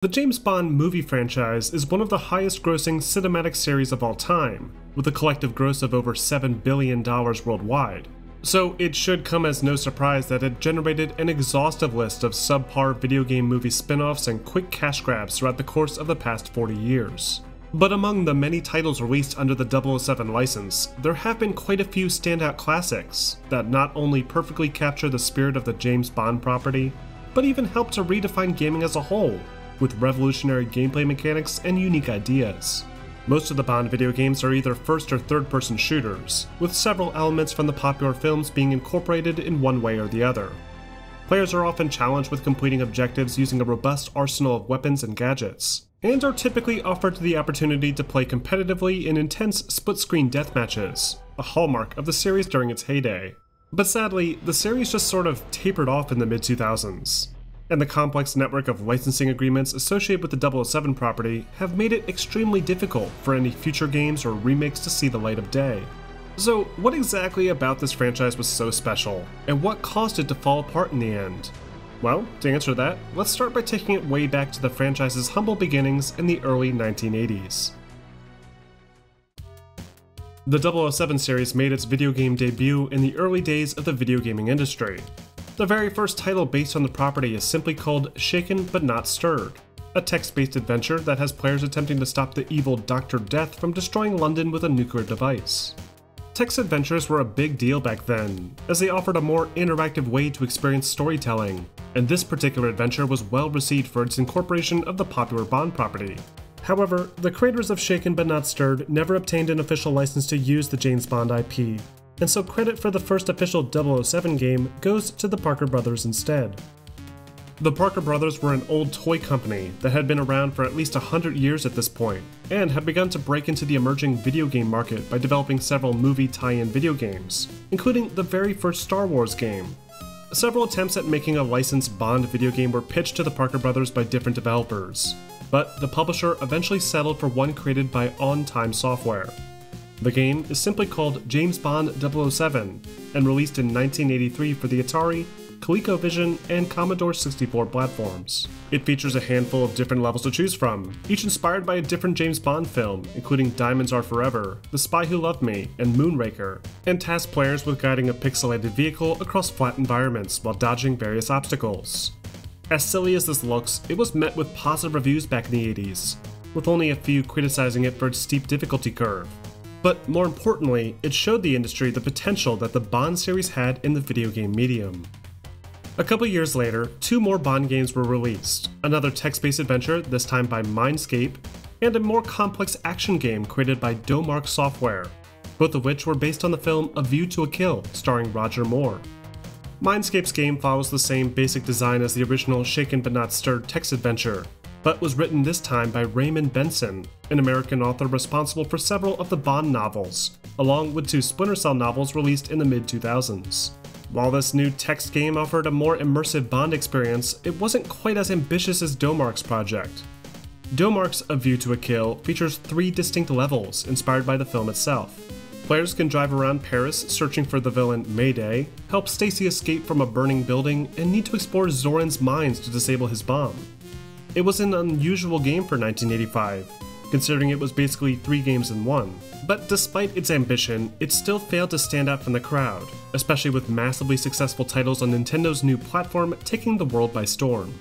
The James Bond movie franchise is one of the highest grossing cinematic series of all time, with a collective gross of over $7 billion worldwide. So it should come as no surprise that it generated an exhaustive list of subpar video game movie spin-offs and quick cash grabs throughout the course of the past 40 years. But among the many titles released under the 007 license, there have been quite a few standout classics that not only perfectly capture the spirit of the James Bond property, but even help to redefine gaming as a whole, with revolutionary gameplay mechanics and unique ideas. Most of the Bond video games are either first or third-person shooters, with several elements from the popular films being incorporated in one way or the other. Players are often challenged with completing objectives using a robust arsenal of weapons and gadgets, and are typically offered the opportunity to play competitively in intense split-screen deathmatches, a hallmark of the series during its heyday. But sadly, the series just sort of tapered off in the mid-2000s. And the complex network of licensing agreements associated with the 007 property have made it extremely difficult for any future games or remakes to see the light of day. So what exactly about this franchise was so special, and what caused it to fall apart in the end? Well, to answer that, let's start by taking it way back to the franchise's humble beginnings in the early 1980s. The 007 series made its video game debut in the early days of the video gaming industry. The very first title based on the property is simply called Shaken But Not Stirred, a text-based adventure that has players attempting to stop the evil Dr. Death from destroying London with a nuclear device. Text adventures were a big deal back then, as they offered a more interactive way to experience storytelling, and this particular adventure was well received for its incorporation of the popular Bond property. However, the creators of Shaken But Not Stirred never obtained an official license to use the James Bond IP, and so credit for the first official 007 game goes to the Parker Brothers instead. The Parker Brothers were an old toy company that had been around for at least 100 years at this point, and had begun to break into the emerging video game market by developing several movie tie-in video games, including the very first Star Wars game. Several attempts at making a licensed Bond video game were pitched to the Parker Brothers by different developers, but the publisher eventually settled for one created by On Time Software. The game is simply called James Bond 007 and released in 1983 for the Atari, ColecoVision, and Commodore 64 platforms. It features a handful of different levels to choose from, each inspired by a different James Bond film, including Diamonds Are Forever, The Spy Who Loved Me, and Moonraker, and task players with guiding a pixelated vehicle across flat environments while dodging various obstacles. As silly as this looks, it was met with positive reviews back in the 80s, with only a few criticizing it for its steep difficulty curve. But more importantly, it showed the industry the potential that the Bond series had in the video game medium. A couple years later, two more Bond games were released, another text-based adventure, this time by Mindscape, and a more complex action game created by Domark Software, both of which were based on the film A View to a Kill, starring Roger Moore. Mindscape's game follows the same basic design as the original Shaken But Not Stirred text adventure, but was written this time by Raymond Benson, an American author responsible for several of the Bond novels, along with two Splinter Cell novels released in the mid-2000s. While this new text game offered a more immersive Bond experience, it wasn't quite as ambitious as Domark's project. Domark's A View to a Kill features 3 distinct levels inspired by the film itself. Players can drive around Paris searching for the villain Mayday, help Stacy escape from a burning building, and need to explore Zoran's mines to disable his bomb. It was an unusual game for 1985, considering it was basically 3 games in one. But despite its ambition, it still failed to stand out from the crowd, especially with massively successful titles on Nintendo's new platform taking the world by storm.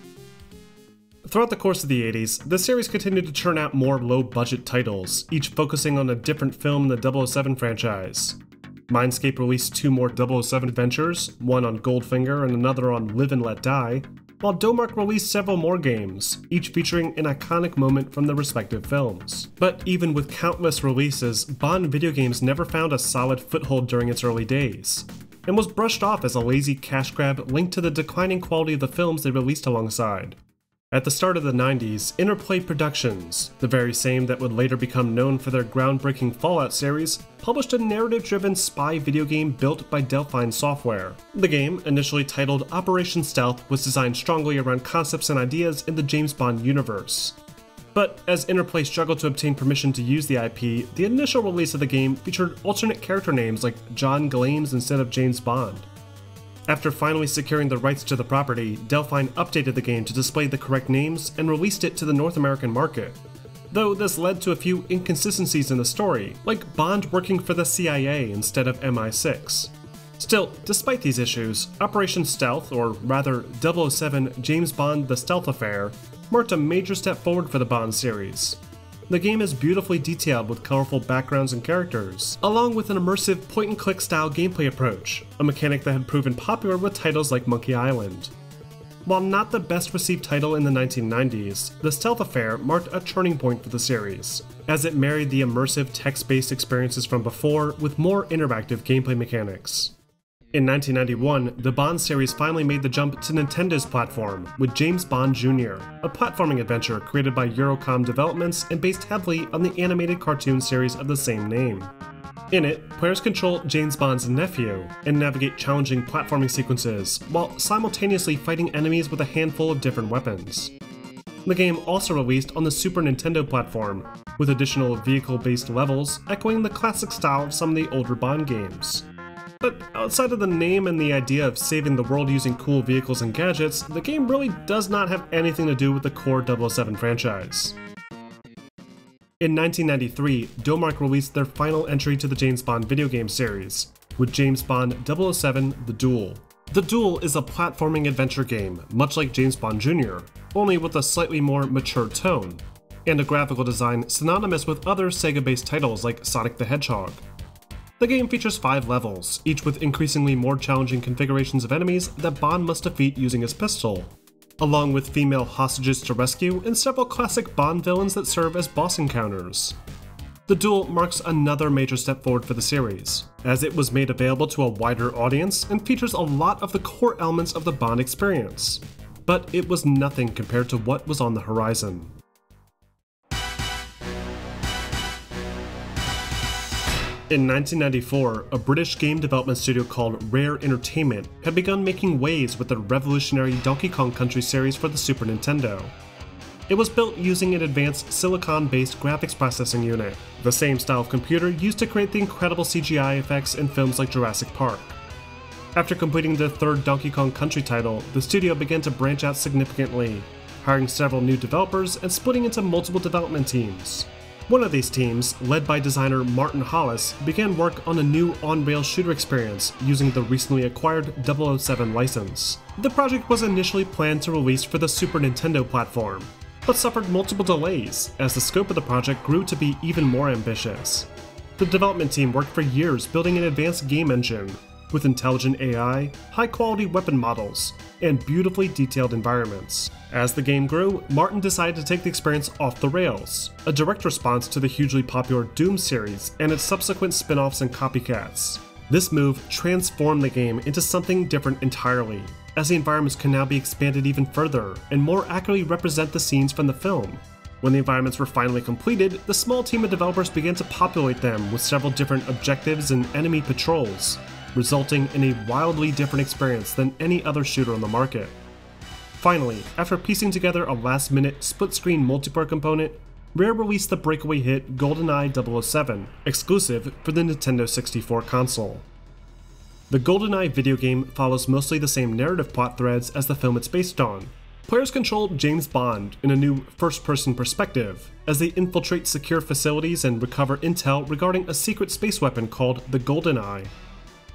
Throughout the course of the 80s, the series continued to churn out more low-budget titles, each focusing on a different film in the 007 franchise. Mindscape released 2 more 007 adventures, one on Goldfinger and another on Live and Let Die, while Domark released several more games, each featuring an iconic moment from the respective films. But even with countless releases, Bond video games never found a solid foothold during its early days, and was brushed off as a lazy cash grab linked to the declining quality of the films they released alongside. At the start of the 90s, Interplay Productions, the very same that would later become known for their groundbreaking Fallout series, published a narrative-driven spy video game built by Delphine Software. The game, initially titled Operation Stealth, was designed strongly around concepts and ideas in the James Bond universe. But as Interplay struggled to obtain permission to use the IP, the initial release of the game featured alternate character names like John Glames instead of James Bond. After finally securing the rights to the property, Delphine updated the game to display the correct names and released it to the North American market. Though this led to a few inconsistencies in the story, like Bond working for the CIA instead of MI6. Still, despite these issues, Operation Stealth, or rather 007 James Bond The Stealth Affair, marked a major step forward for the Bond series. The game is beautifully detailed with colorful backgrounds and characters, along with an immersive point-and-click style gameplay approach, a mechanic that had proven popular with titles like Monkey Island. While not the best received title in the 1990s, The Stealth Affair marked a turning point for the series, as it married the immersive text-based experiences from before with more interactive gameplay mechanics. In 1991, the Bond series finally made the jump to Nintendo's platform with James Bond Jr., a platforming adventure created by Eurocom Developments and based heavily on the animated cartoon series of the same name. In it, players control James Bond's nephew and navigate challenging platforming sequences while simultaneously fighting enemies with a handful of different weapons. The game also released on the Super Nintendo platform, with additional vehicle-based levels echoing the classic style of some of the older Bond games. But outside of the name and the idea of saving the world using cool vehicles and gadgets, the game really does not have anything to do with the core 007 franchise. In 1993, Domark released their final entry to the James Bond video game series, with James Bond 007 The Duel. The Duel is a platforming adventure game, much like James Bond Jr., only with a slightly more mature tone, and a graphical design synonymous with other Sega-based titles like Sonic the Hedgehog. The game features 5 levels, each with increasingly more challenging configurations of enemies that Bond must defeat using his pistol, along with female hostages to rescue and several classic Bond villains that serve as boss encounters. The Duel marks another major step forward for the series, as it was made available to a wider audience and features a lot of the core elements of the Bond experience. But it was nothing compared to what was on the horizon. In 1994, a British game development studio called Rare Entertainment had begun making waves with the revolutionary Donkey Kong Country series for the Super Nintendo. It was built using an advanced silicon-based graphics processing unit, the same style of computer used to create the incredible CGI effects in films like Jurassic Park. After completing their third Donkey Kong Country title, the studio began to branch out significantly, hiring several new developers and splitting into multiple development teams. One of these teams, led by designer Martin Hollis, began work on a new on-rail shooter experience using the recently acquired 007 license. The project was initially planned to release for the Super Nintendo platform, but suffered multiple delays as the scope of the project grew to be even more ambitious. The development team worked for years building an advanced game engine, with intelligent AI, high-quality weapon models, and beautifully detailed environments. As the game grew, Martin decided to take the experience off the rails, a direct response to the hugely popular Doom series and its subsequent spin-offs and copycats. This move transformed the game into something different entirely, as the environments can now be expanded even further and more accurately represent the scenes from the film. When the environments were finally completed, the small team of developers began to populate them with several different objectives and enemy patrols, resulting in a wildly different experience than any other shooter on the market. Finally, after piecing together a last-minute split-screen multiplayer component, Rare released the breakaway hit GoldenEye 007, exclusive for the Nintendo 64 console. The GoldenEye video game follows mostly the same narrative plot threads as the film it's based on. Players control James Bond in a new first-person perspective, as they infiltrate secure facilities and recover intel regarding a secret space weapon called the Goldeneye.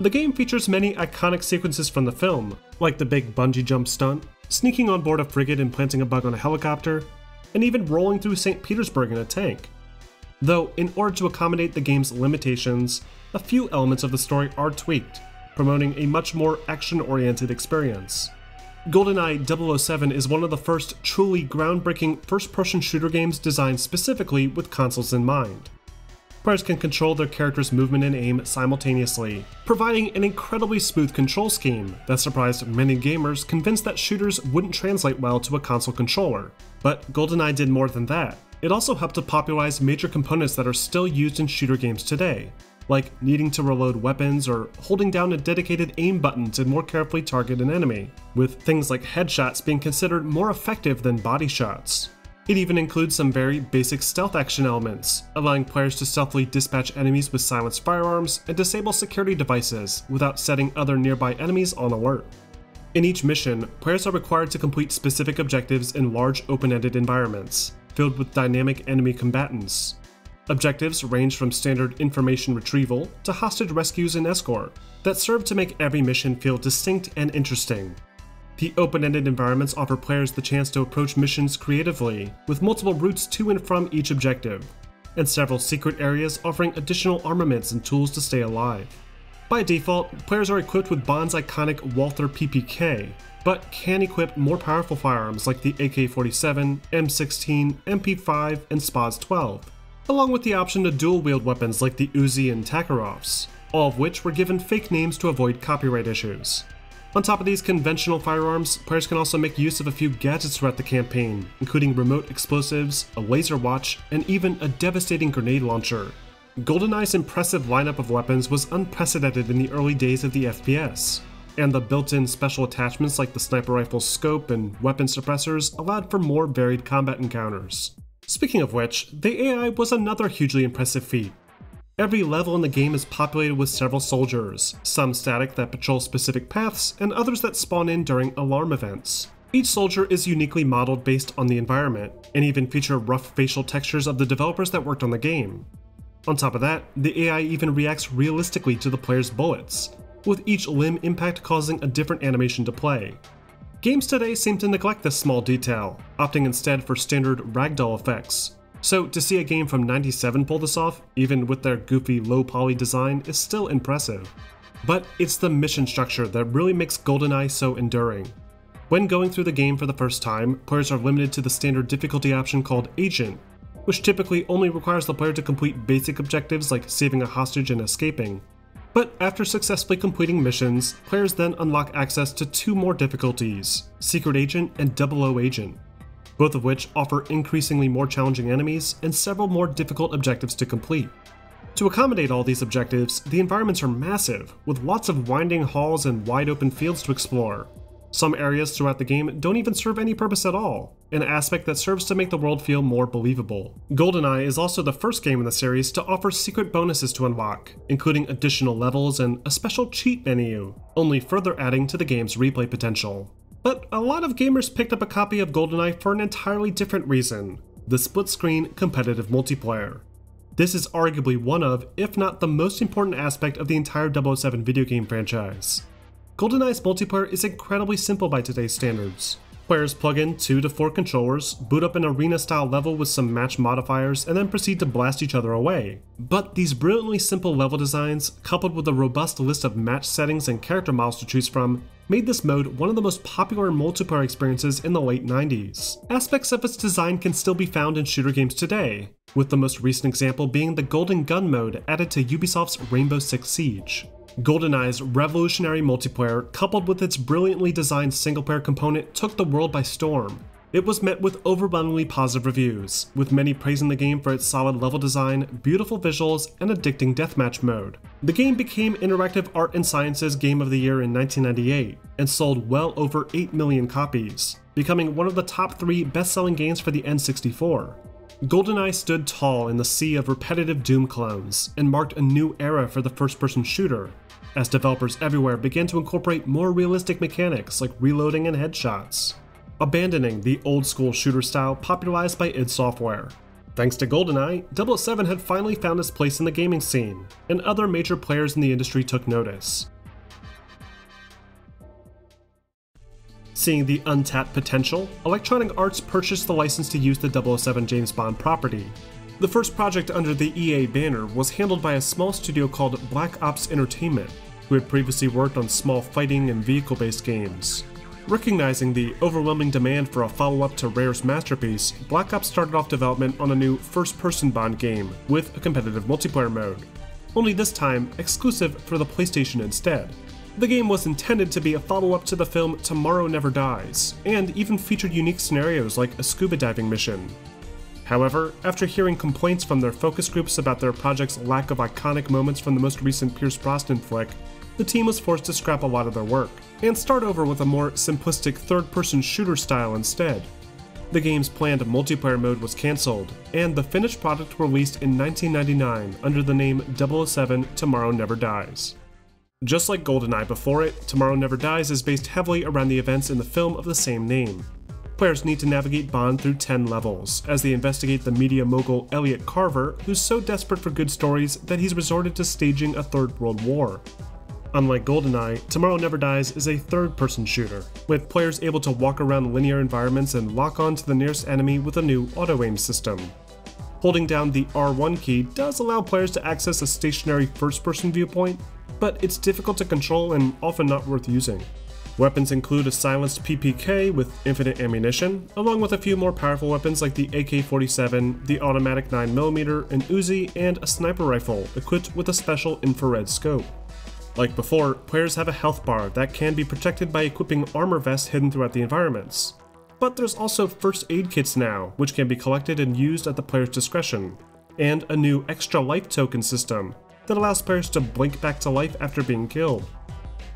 The game features many iconic sequences from the film, like the big bungee jump stunt, sneaking on board a frigate and planting a bug on a helicopter, and even rolling through St. Petersburg in a tank. Though, in order to accommodate the game's limitations, a few elements of the story are tweaked, promoting a much more action-oriented experience. GoldenEye 007 is one of the first truly groundbreaking first-person shooter games designed specifically with consoles in mind. Players can control their character's movement and aim simultaneously, providing an incredibly smooth control scheme that surprised many gamers convinced that shooters wouldn't translate well to a console controller. But GoldenEye did more than that. It also helped to popularize major components that are still used in shooter games today, like needing to reload weapons or holding down a dedicated aim button to more carefully target an enemy, with things like headshots being considered more effective than body shots. It even includes some very basic stealth action elements, allowing players to stealthily dispatch enemies with silenced firearms and disable security devices without setting other nearby enemies on alert. In each mission, players are required to complete specific objectives in large open-ended environments, filled with dynamic enemy combatants. Objectives range from standard information retrieval to hostage rescues and escort, that serve to make every mission feel distinct and interesting. The open-ended environments offer players the chance to approach missions creatively, with multiple routes to and from each objective, and several secret areas offering additional armaments and tools to stay alive. By default, players are equipped with Bond's iconic Walther PPK, but can equip more powerful firearms like the AK-47, M16, MP5, and SPAS-12, along with the option to dual-wield weapons like the Uzi and Takarovs, all of which were given fake names to avoid copyright issues. On top of these conventional firearms, players can also make use of a few gadgets throughout the campaign, including remote explosives, a laser watch, and even a devastating grenade launcher. Goldeneye's impressive lineup of weapons was unprecedented in the early days of the FPS, and the built-in special attachments like the sniper rifle's scope and weapon suppressors allowed for more varied combat encounters. Speaking of which, the AI was another hugely impressive feat. Every level in the game is populated with several soldiers, some static that patrol specific paths, and others that spawn in during alarm events. Each soldier is uniquely modeled based on the environment, and even feature rough facial textures of the developers that worked on the game. On top of that, the AI even reacts realistically to the player's bullets, with each limb impact causing a different animation to play. Games today seem to neglect this small detail, opting instead for standard ragdoll effects. So to see a game from '97 pull this off, even with their goofy low-poly design, is still impressive. But it's the mission structure that really makes GoldenEye so enduring. When going through the game for the first time, players are limited to the standard difficulty option called Agent, which typically only requires the player to complete basic objectives like saving a hostage and escaping. But after successfully completing missions, players then unlock access to two more difficulties, Secret Agent and 00 Agent, both of which offer increasingly more challenging enemies and several more difficult objectives to complete. To accommodate all these objectives, the environments are massive, with lots of winding halls and wide open fields to explore. Some areas throughout the game don't even serve any purpose at all, an aspect that serves to make the world feel more believable. GoldenEye is also the first game in the series to offer secret bonuses to unlock, including additional levels and a special cheat menu, only further adding to the game's replay potential. But a lot of gamers picked up a copy of GoldenEye for an entirely different reason: the split-screen competitive multiplayer. This is arguably one of, if not the most important aspect of the entire 007 video game franchise. GoldenEye's multiplayer is incredibly simple by today's standards. Players plug in 2 to 4 controllers, boot up an arena-style level with some match modifiers, and then proceed to blast each other away. But these brilliantly simple level designs, coupled with a robust list of match settings and character models to choose from, made this mode one of the most popular multiplayer experiences in the late 90s. Aspects of its design can still be found in shooter games today, with the most recent example being the Golden Gun mode added to Ubisoft's Rainbow Six Siege. GoldenEye's revolutionary multiplayer, coupled with its brilliantly designed single-player component, took the world by storm. It was met with overwhelmingly positive reviews, with many praising the game for its solid level design, beautiful visuals, and addicting deathmatch mode. The game became Interactive Art and Science's Game of the Year in 1998, and sold well over 8 million copies, becoming one of the top 3 best-selling games for the N64. GoldenEye stood tall in the sea of repetitive Doom clones, and marked a new era for the first-person shooter, as developers everywhere began to incorporate more realistic mechanics like reloading and headshots, abandoning the old-school shooter style popularized by id Software. Thanks to GoldenEye, 007 had finally found its place in the gaming scene, and other major players in the industry took notice. Seeing the untapped potential, Electronic Arts purchased the license to use the 007 James Bond property. The first project under the EA banner was handled by a small studio called Black Ops Entertainment, who had previously worked on small fighting and vehicle-based games. Recognizing the overwhelming demand for a follow-up to Rare's masterpiece, Black Ops started off development on a new first-person Bond game with a competitive multiplayer mode, only this time exclusive for the PlayStation instead. The game was intended to be a follow-up to the film Tomorrow Never Dies, and even featured unique scenarios like a scuba diving mission. However, after hearing complaints from their focus groups about their project's lack of iconic moments from the most recent Pierce Brosnan flick, the team was forced to scrap a lot of their work, and start over with a more simplistic third-person shooter style instead. The game's planned multiplayer mode was cancelled, and the finished product released in 1999 under the name 007 Tomorrow Never Dies. Just like Goldeneye before it, Tomorrow Never Dies is based heavily around the events in the film of the same name. Players need to navigate Bond through 10 levels, as they investigate the media mogul Elliot Carver, who's so desperate for good stories that he's resorted to staging a Third World War. Unlike Goldeneye, Tomorrow Never Dies is a third-person shooter, with players able to walk around linear environments and lock on to the nearest enemy with a new auto-aim system. Holding down the R1 key does allow players to access a stationary first-person viewpoint, but it's difficult to control and often not worth using. Weapons include a silenced PPK with infinite ammunition, along with a few more powerful weapons like the AK-47, the automatic 9mm, an Uzi, and a sniper rifle equipped with a special infrared scope. Like before, players have a health bar that can be protected by equipping armor vests hidden throughout the environments. But there's also first aid kits now, which can be collected and used at the player's discretion, and a new extra life token system that allows players to blink back to life after being killed.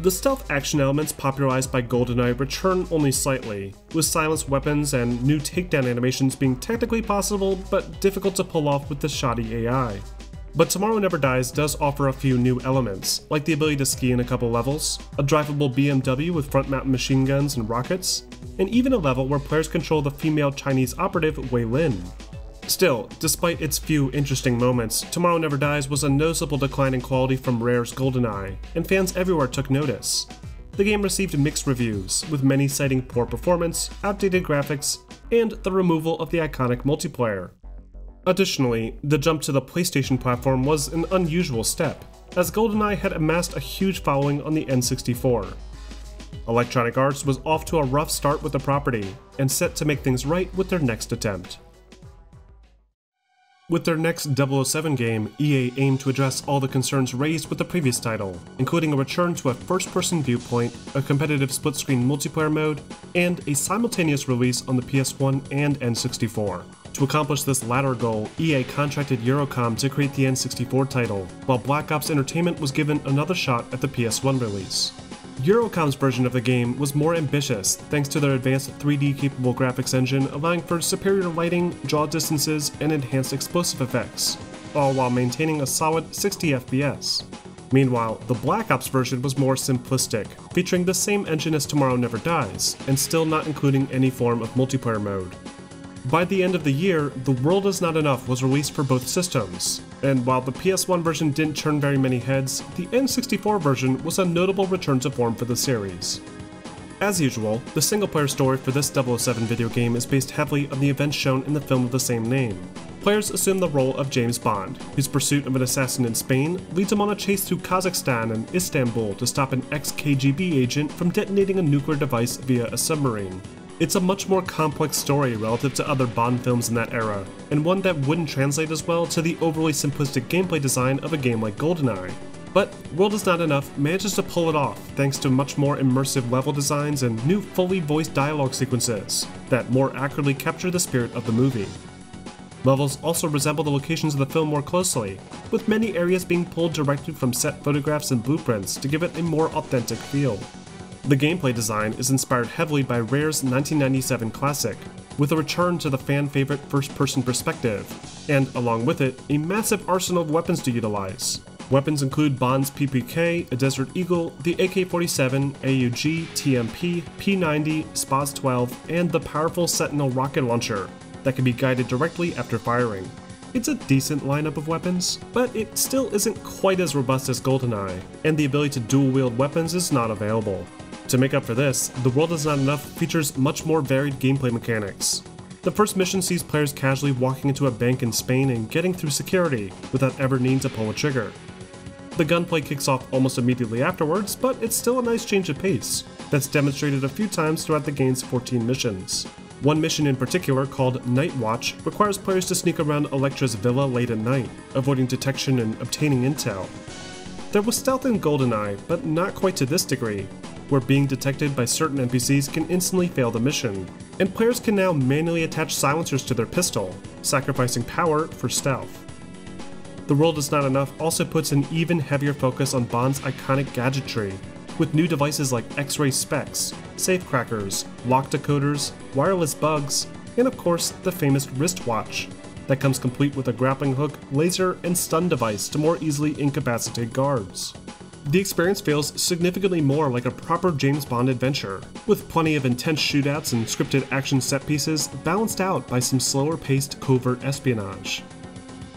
The stealth action elements popularized by Goldeneye return only slightly, with silenced weapons and new takedown animations being technically possible but difficult to pull off with the shoddy AI. But Tomorrow Never Dies does offer a few new elements, like the ability to ski in a couple levels, a drivable BMW with front-mounted machine guns and rockets, and even a level where players control the female Chinese operative Wei Lin. Still, despite its few interesting moments, Tomorrow Never Dies was a noticeable decline in quality from Rare's Goldeneye, and fans everywhere took notice. The game received mixed reviews, with many citing poor performance, outdated graphics, and the removal of the iconic multiplayer. Additionally, the jump to the PlayStation platform was an unusual step, as Goldeneye had amassed a huge following on the N64. Electronic Arts was off to a rough start with the property, and set to make things right with their next attempt. With their next 007 game, EA aimed to address all the concerns raised with the previous title, including a return to a first-person viewpoint, a competitive split-screen multiplayer mode, and a simultaneous release on the PS1 and N64. To accomplish this latter goal, EA contracted Eurocom to create the N64 title, while Black Ops Entertainment was given another shot at the PS1 release. Eurocom's version of the game was more ambitious thanks to their advanced 3D-capable graphics engine, allowing for superior lighting, draw distances, and enhanced explosive effects, all while maintaining a solid 60 FPS. Meanwhile, the Black Ops version was more simplistic, featuring the same engine as Tomorrow Never Dies, and still not including any form of multiplayer mode. By the end of the year, The World Is Not Enough was released for both systems, and while the PS1 version didn't turn very many heads, the N64 version was a notable return to form for the series. As usual, the single-player story for this 007 video game is based heavily on the events shown in the film of the same name. Players assume the role of James Bond, whose pursuit of an assassin in Spain leads him on a chase through Kazakhstan and Istanbul to stop an ex-KGB agent from detonating a nuclear device via a submarine. It's a much more complex story relative to other Bond films in that era, and one that wouldn't translate as well to the overly simplistic gameplay design of a game like Goldeneye. But World Is Not Enough manages to pull it off thanks to much more immersive level designs and new fully voiced dialogue sequences that more accurately capture the spirit of the movie. Levels also resemble the locations of the film more closely, with many areas being pulled directly from set photographs and blueprints to give it a more authentic feel. The gameplay design is inspired heavily by Rare's 1997 classic, with a return to the fan-favorite first-person perspective, and along with it, a massive arsenal of weapons to utilize. Weapons include Bond's PPK, a Desert Eagle, the AK-47, AUG, TMP, P90, SPAS-12, and the powerful Sentinel rocket launcher that can be guided directly after firing. It's a decent lineup of weapons, but it still isn't quite as robust as Goldeneye, and the ability to dual-wield weapons is not available. To make up for this, The World Is Not Enough features much more varied gameplay mechanics. The first mission sees players casually walking into a bank in Spain and getting through security without ever needing to pull a trigger. The gunplay kicks off almost immediately afterwards, but it's still a nice change of pace that's demonstrated a few times throughout the game's 14 missions. One mission in particular, called Night Watch, requires players to sneak around Elektra's villa late at night, avoiding detection and obtaining intel. There was stealth in Goldeneye, but not quite to this degree, where being detected by certain NPCs can instantly fail the mission, and players can now manually attach silencers to their pistol, sacrificing power for stealth. The World Is Not Enough also puts an even heavier focus on Bond's iconic gadgetry, with new devices like X-ray specs, safecrackers, lock decoders, wireless bugs, and of course the famous wristwatch that comes complete with a grappling hook, laser, and stun device to more easily incapacitate guards. The experience feels significantly more like a proper James Bond adventure, with plenty of intense shootouts and scripted action set pieces balanced out by some slower-paced covert espionage.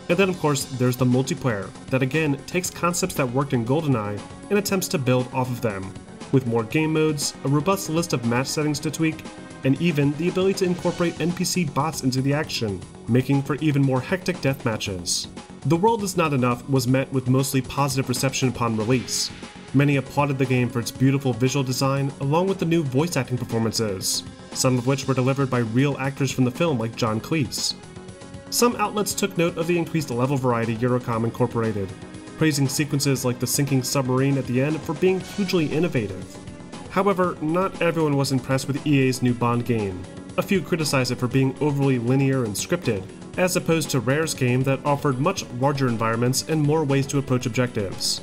And then of course there's the multiplayer, that again takes concepts that worked in Goldeneye and attempts to build off of them, with more game modes, a robust list of match settings to tweak, and even the ability to incorporate NPC bots into the action, making for even more hectic death matches. The World Is Not Enough was met with mostly positive reception upon release. Many applauded the game for its beautiful visual design along with the new voice acting performances, some of which were delivered by real actors from the film like John Cleese. Some outlets took note of the increased level variety Eurocom incorporated, praising sequences like the sinking submarine at the end for being hugely innovative. However, not everyone was impressed with EA's new Bond game. A few criticized it for being overly linear and scripted, as opposed to Rare's game that offered much larger environments and more ways to approach objectives.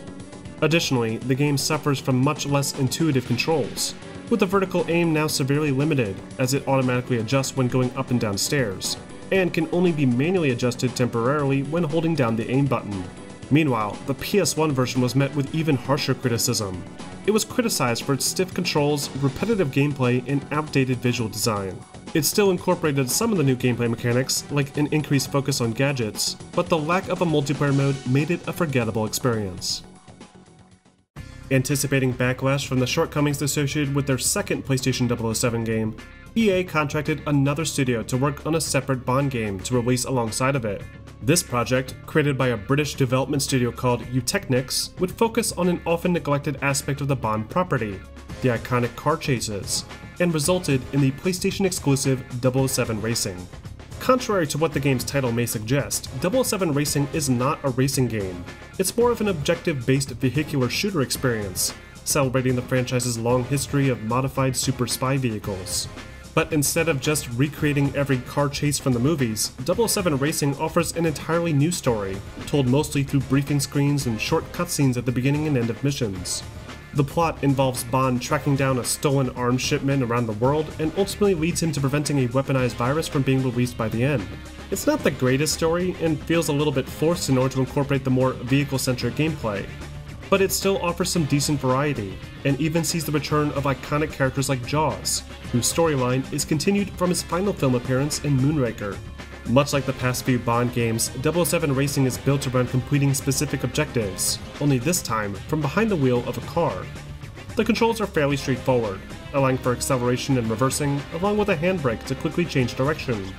Additionally, the game suffers from much less intuitive controls, with the vertical aim now severely limited as it automatically adjusts when going up and down stairs, and can only be manually adjusted temporarily when holding down the aim button. Meanwhile, the PS1 version was met with even harsher criticism. It was criticized for its stiff controls, repetitive gameplay, and outdated visual design. It still incorporated some of the new gameplay mechanics, like an increased focus on gadgets, but the lack of a multiplayer mode made it a forgettable experience. Anticipating backlash from the shortcomings associated with their second PlayStation 007 game, EA contracted another studio to work on a separate Bond game to release alongside of it. This project, created by a British development studio called Eutechnyx, would focus on an often neglected aspect of the Bond property, the iconic car chases, and resulted in the PlayStation exclusive 007 Racing. Contrary to what the game's title may suggest, 007 Racing is not a racing game. It's more of an objective-based vehicular shooter experience, celebrating the franchise's long history of modified super spy vehicles. But instead of just recreating every car chase from the movies, 007 Racing offers an entirely new story, told mostly through briefing screens and short cutscenes at the beginning and end of missions. The plot involves Bond tracking down a stolen arms shipment around the world and ultimately leads him to preventing a weaponized virus from being released by the end. It's not the greatest story and feels a little bit forced in order to incorporate the more vehicle-centric gameplay, but it still offers some decent variety, and even sees the return of iconic characters like Jaws, whose storyline is continued from his final film appearance in Moonraker. Much like the past few Bond games, 007 Racing is built around completing specific objectives, only this time from behind the wheel of a car. The controls are fairly straightforward, allowing for acceleration and reversing, along with a handbrake to quickly change direction.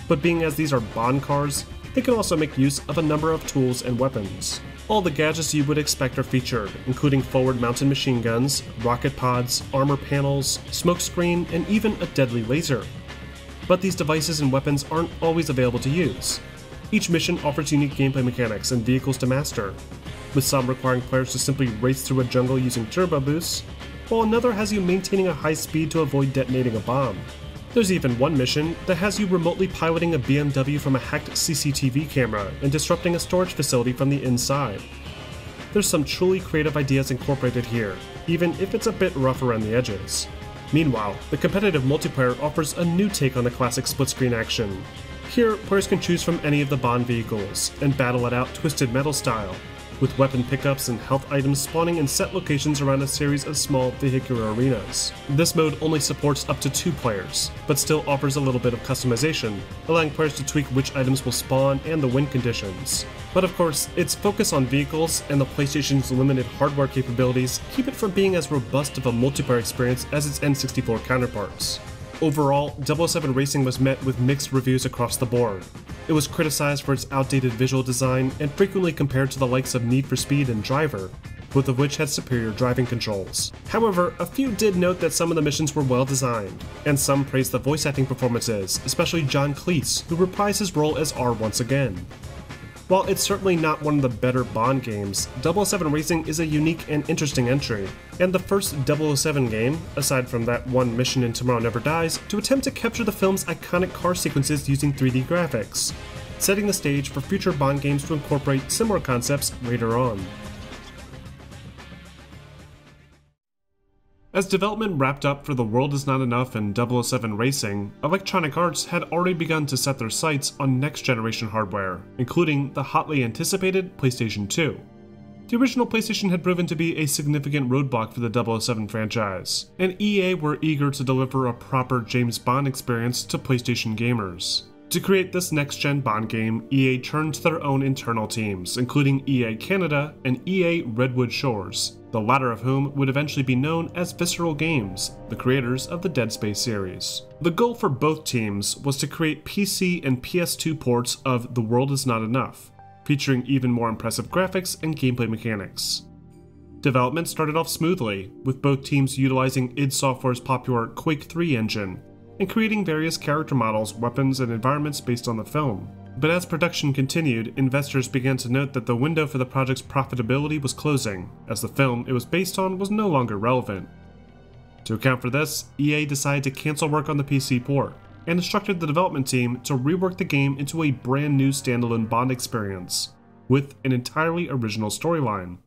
But being as these are Bond cars, they can also make use of a number of tools and weapons. All the gadgets you would expect are featured, including forward-mounted machine guns, rocket pods, armor panels, smokescreen, and even a deadly laser. But these devices and weapons aren't always available to use. Each mission offers unique gameplay mechanics and vehicles to master, with some requiring players to simply race through a jungle using turbo boosts, while another has you maintaining a high speed to avoid detonating a bomb. There's even one mission that has you remotely piloting a BMW from a hacked CCTV camera and disrupting a storage facility from the inside. There's some truly creative ideas incorporated here, even if it's a bit rough around the edges. Meanwhile, the competitive multiplayer offers a new take on the classic split-screen action. Here, players can choose from any of the Bond vehicles and battle it out Twisted Metal style, with weapon pickups and health items spawning in set locations around a series of small vehicular arenas. This mode only supports up to 2 players, but still offers a little bit of customization, allowing players to tweak which items will spawn and the wind conditions. But of course, its focus on vehicles and the PlayStation's limited hardware capabilities keep it from being as robust of a multiplayer experience as its N64 counterparts. Overall, 007 Racing was met with mixed reviews across the board. It was criticized for its outdated visual design and frequently compared to the likes of Need for Speed and Driver, both of which had superior driving controls. However, a few did note that some of the missions were well designed, and some praised the voice acting performances, especially John Cleese, who reprised his role as R once again. While it's certainly not one of the better Bond games, 007 Racing is a unique and interesting entry, and the first 007 game, aside from that one mission in Tomorrow Never Dies, to attempt to capture the film's iconic car sequences using 3D graphics, setting the stage for future Bond games to incorporate similar concepts later on. As development wrapped up for The World Is Not Enough and 007 Racing, Electronic Arts had already begun to set their sights on next-generation hardware, including the hotly anticipated PlayStation 2. The original PlayStation had proven to be a significant roadblock for the 007 franchise, and EA were eager to deliver a proper James Bond experience to PlayStation gamers. To create this next-gen Bond game, EA turned to their own internal teams, including EA Canada and EA Redwood Shores, the latter of whom would eventually be known as Visceral Games, the creators of the Dead Space series. The goal for both teams was to create PC and PS2 ports of The World Is Not Enough, featuring even more impressive graphics and gameplay mechanics. Development started off smoothly, with both teams utilizing id Software's popular Quake 3 engine, and creating various character models, weapons, and environments based on the film. But as production continued, investors began to note that the window for the project's profitability was closing, as the film it was based on was no longer relevant. To account for this, EA decided to cancel work on the PC port, and instructed the development team to rework the game into a brand new standalone Bond experience, with an entirely original storyline.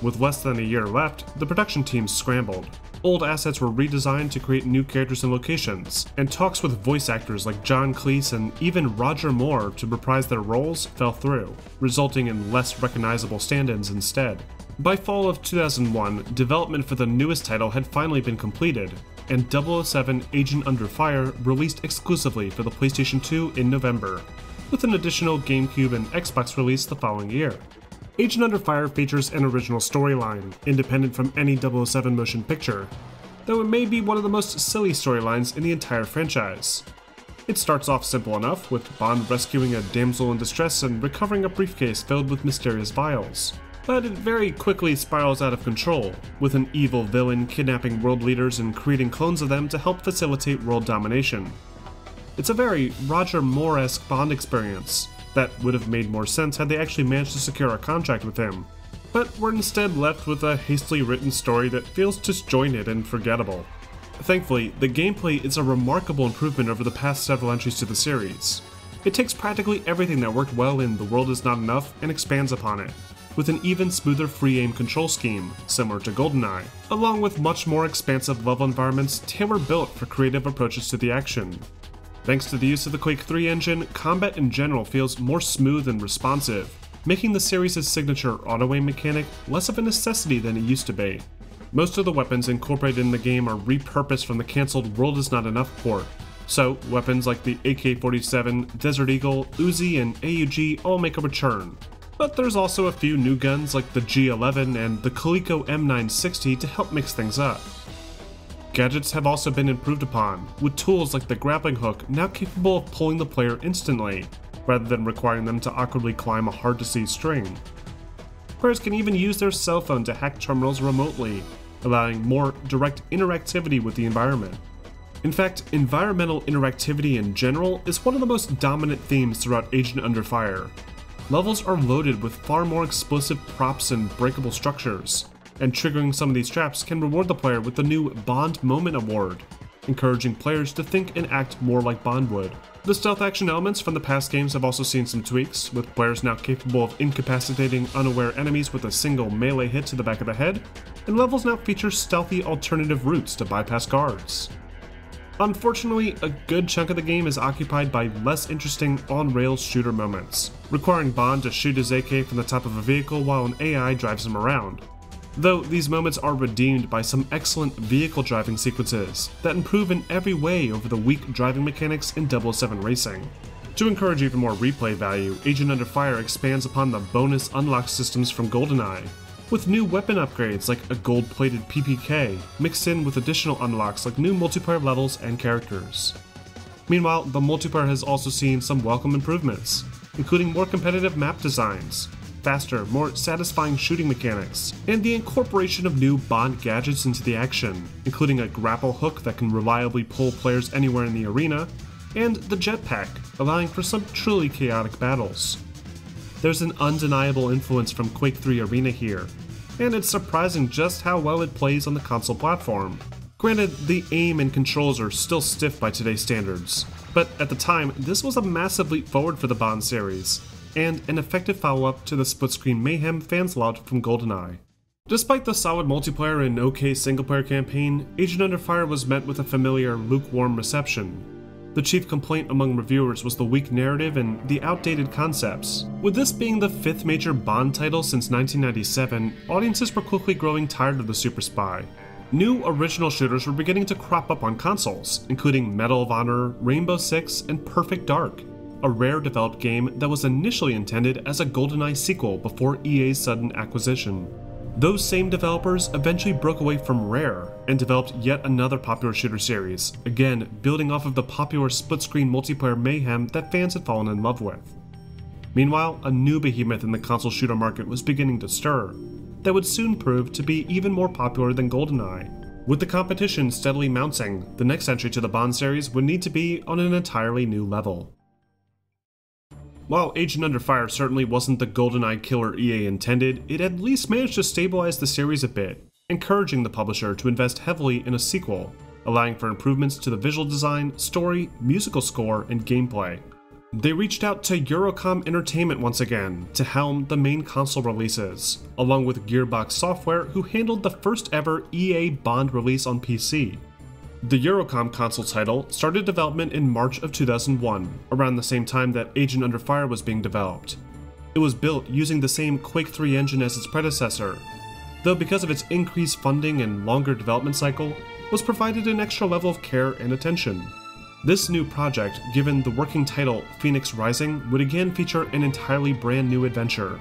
With less than a year left, the production team scrambled. Old assets were redesigned to create new characters and locations, and talks with voice actors like John Cleese and even Roger Moore to reprise their roles fell through, resulting in less recognizable stand-ins instead. By fall of 2001, development for the newest title had finally been completed, and 007 Agent Under Fire released exclusively for the PlayStation 2 in November, with an additional GameCube and Xbox release the following year. Agent Under Fire features an original storyline, independent from any 007 motion picture, though it may be one of the most silly storylines in the entire franchise. It starts off simple enough, with Bond rescuing a damsel in distress and recovering a briefcase filled with mysterious vials. But it very quickly spirals out of control, with an evil villain kidnapping world leaders and creating clones of them to help facilitate world domination. It's a very Roger Moore-esque Bond experience that would have made more sense had they actually managed to secure a contract with him, but we're instead left with a hastily written story that feels disjointed and forgettable. Thankfully, the gameplay is a remarkable improvement over the past several entries to the series. It takes practically everything that worked well in The World Is Not Enough and expands upon it, with an even smoother free-aim control scheme, similar to Goldeneye, along with much more expansive level environments tailor-built for creative approaches to the action. Thanks to the use of the Quake 3 engine, combat in general feels more smooth and responsive, making the series' signature auto-aim mechanic less of a necessity than it used to be. Most of the weapons incorporated in the game are repurposed from the cancelled World Is Not Enough port, so weapons like the AK-47, Desert Eagle, Uzi, and AUG all make a return. But there's also a few new guns like the G11 and the Coleco M960 to help mix things up. Gadgets have also been improved upon, with tools like the grappling hook now capable of pulling the player instantly, rather than requiring them to awkwardly climb a hard-to-see string. Players can even use their cell phone to hack terminals remotely, allowing more direct interactivity with the environment. In fact, environmental interactivity in general is one of the most dominant themes throughout Agent Under Fire. Levels are loaded with far more explosive props and breakable structures, and triggering some of these traps can reward the player with the new Bond Moment Award, encouraging players to think and act more like Bond would. The stealth action elements from the past games have also seen some tweaks, with players now capable of incapacitating unaware enemies with a single melee hit to the back of the head, and levels now feature stealthy alternative routes to bypass guards. Unfortunately, a good chunk of the game is occupied by less interesting on-rails shooter moments, requiring Bond to shoot his AK from the top of a vehicle while an AI drives him around. Though these moments are redeemed by some excellent vehicle driving sequences that improve in every way over the weak driving mechanics in 007 Racing. To encourage even more replay value, Agent Under Fire expands upon the bonus unlock systems from Goldeneye, with new weapon upgrades like a gold-plated PPK, mixed in with additional unlocks like new multiplayer levels and characters. Meanwhile, the multiplayer has also seen some welcome improvements, including more competitive map designs, faster, more satisfying shooting mechanics, and the incorporation of new Bond gadgets into the action, including a grapple hook that can reliably pull players anywhere in the arena, and the jetpack, allowing for some truly chaotic battles. There's an undeniable influence from Quake 3 Arena here, and it's surprising just how well it plays on the console platform. Granted, the aim and controls are still stiff by today's standards, but at the time, this was a massive leap forward for the Bond series, and an effective follow-up to the split-screen mayhem fans loved from Goldeneye. Despite the solid multiplayer and okay single-player campaign, Agent Under Fire was met with a familiar, lukewarm reception. The chief complaint among reviewers was the weak narrative and the outdated concepts. With this being the 5th major Bond title since 1997, audiences were quickly growing tired of the super spy. New original shooters were beginning to crop up on consoles, including Medal of Honor, Rainbow Six, and Perfect Dark, a Rare developed game that was initially intended as a GoldenEye sequel before EA's sudden acquisition. Those same developers eventually broke away from Rare and developed yet another popular shooter series, again building off of the popular split-screen multiplayer mayhem that fans had fallen in love with. Meanwhile, a new behemoth in the console shooter market was beginning to stir, that would soon prove to be even more popular than GoldenEye. With the competition steadily mounting, the next entry to the Bond series would need to be on an entirely new level. While Agent Under Fire certainly wasn't the GoldenEye killer EA intended, it at least managed to stabilize the series a bit, encouraging the publisher to invest heavily in a sequel, allowing for improvements to the visual design, story, musical score, and gameplay. They reached out to Eurocom Entertainment once again to helm the main console releases, along with Gearbox Software, who handled the first ever EA Bond release on PC. The Eurocom console title started development in March of 2001, around the same time that Agent Under Fire was being developed. It was built using the same Quake 3 engine as its predecessor, though because of its increased funding and longer development cycle, was provided an extra level of care and attention. This new project, given the working title Phoenix Rising, would again feature an entirely brand new adventure,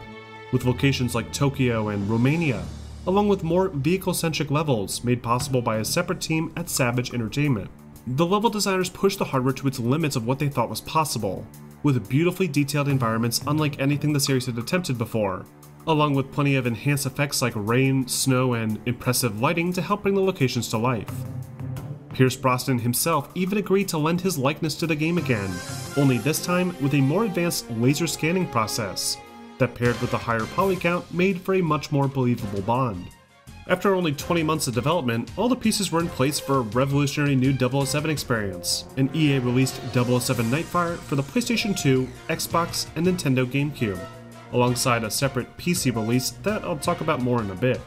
with locations like Tokyo and Romania, along with more vehicle-centric levels made possible by a separate team at Savage Entertainment. The level designers pushed the hardware to its limits of what they thought was possible, with beautifully detailed environments unlike anything the series had attempted before, along with plenty of enhanced effects like rain, snow, and impressive lighting to help bring the locations to life. Pierce Brosnan himself even agreed to lend his likeness to the game again, only this time with a more advanced laser scanning process that, paired with a higher poly count, made for a much more believable Bond. After only 20 months of development, all the pieces were in place for a revolutionary new 007 experience, and EA released 007 Nightfire for the PlayStation 2, Xbox, and Nintendo GameCube, alongside a separate PC release that I'll talk about more in a bit.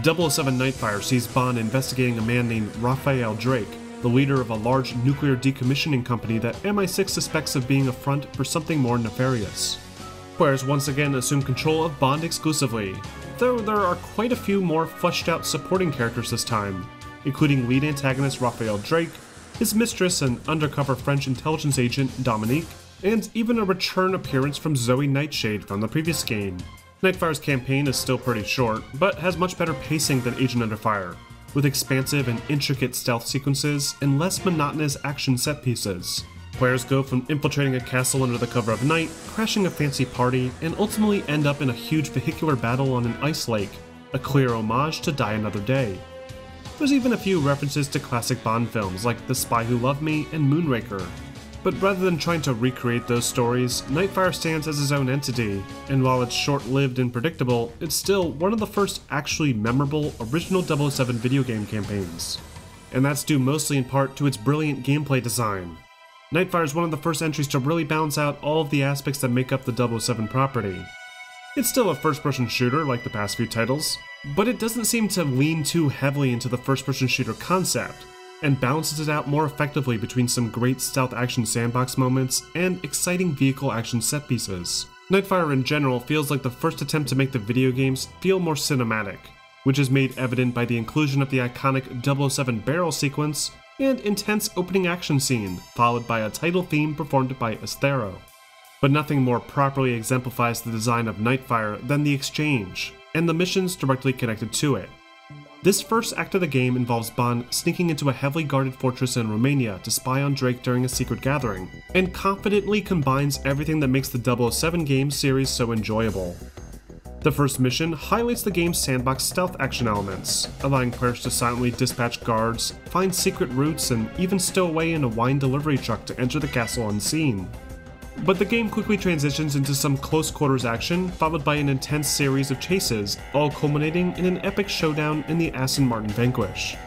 007 Nightfire sees Bond investigating a man named Raphael Drake, the leader of a large nuclear decommissioning company that MI6 suspects of being a front for something more nefarious. Players once again assume control of Bond exclusively, though there are quite a few more fleshed out supporting characters this time, including lead antagonist Raphael Drake, his mistress and undercover French intelligence agent Dominique, and even a return appearance from Zoe Nightshade from the previous game. Nightfire's campaign is still pretty short, but has much better pacing than Agent Under Fire, with expansive and intricate stealth sequences and less monotonous action set pieces. Players go from infiltrating a castle under the cover of night, crashing a fancy party, and ultimately end up in a huge vehicular battle on an ice lake, a clear homage to Die Another Day. There's even a few references to classic Bond films like The Spy Who Loved Me and Moonraker. But rather than trying to recreate those stories, Nightfire stands as its own entity, and while it's short-lived and predictable, it's still one of the first actually memorable original 007 video game campaigns. And that's due mostly in part to its brilliant gameplay design. Nightfire is one of the first entries to really balance out all of the aspects that make up the 007 property. It's still a first-person shooter like the past few titles, but it doesn't seem to lean too heavily into the first-person shooter concept, and balances it out more effectively between some great stealth action sandbox moments and exciting vehicle action set pieces. Nightfire in general feels like the first attempt to make the video games feel more cinematic, which is made evident by the inclusion of the iconic 007 barrel sequence and intense opening action scene, followed by a title theme performed by Esthero. But nothing more properly exemplifies the design of Nightfire than the exchange, and the missions directly connected to it. This first act of the game involves Bond sneaking into a heavily guarded fortress in Romania to spy on Drake during a secret gathering, and confidently combines everything that makes the 007 game series so enjoyable. The first mission highlights the game's sandbox stealth action elements, allowing players to silently dispatch guards, find secret routes, and even stow away in a wine delivery truck to enter the castle unseen. But the game quickly transitions into some close quarters action, followed by an intense series of chases, all culminating in an epic showdown in the Aston Martin Vanquish.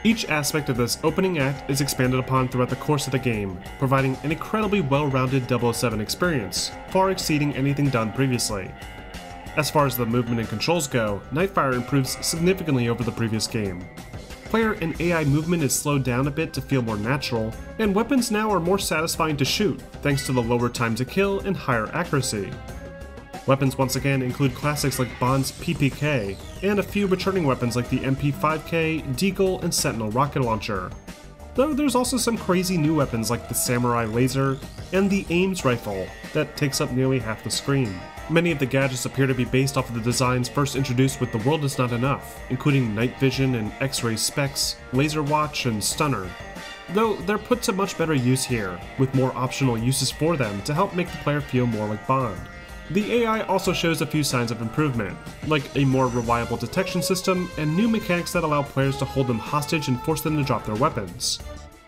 Each aspect of this opening act is expanded upon throughout the course of the game, providing an incredibly well-rounded 007 experience, far exceeding anything done previously. As far as the movement and controls go, Nightfire improves significantly over the previous game. Player and AI movement is slowed down a bit to feel more natural, and weapons now are more satisfying to shoot thanks to the lower time to kill and higher accuracy. Weapons once again include classics like Bond's PPK, and a few returning weapons like the MP5K, Deagle, and Sentinel rocket launcher. Though there's also some crazy new weapons like the Samurai Laser and the Ames rifle that takes up nearly half the screen. Many of the gadgets appear to be based off of the designs first introduced with The World Is Not Enough, including night vision and X-ray specs, laser watch, and stunner. Though they're put to much better use here, with more optional uses for them to help make the player feel more like Bond. The AI also shows a few signs of improvement, like a more reliable detection system and new mechanics that allow players to hold them hostage and force them to drop their weapons.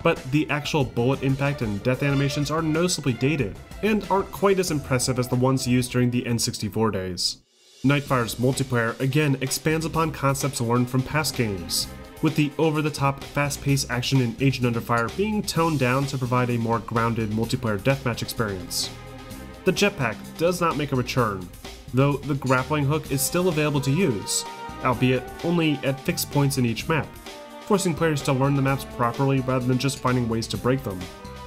But the actual bullet impact and death animations are noticeably dated, and aren't quite as impressive as the ones used during the N64 days. Nightfire's multiplayer again expands upon concepts learned from past games, with the over-the-top, fast-paced action in Agent Under Fire being toned down to provide a more grounded multiplayer deathmatch experience. The jetpack does not make a return, though the grappling hook is still available to use, albeit only at fixed points in each map, forcing players to learn the maps properly rather than just finding ways to break them.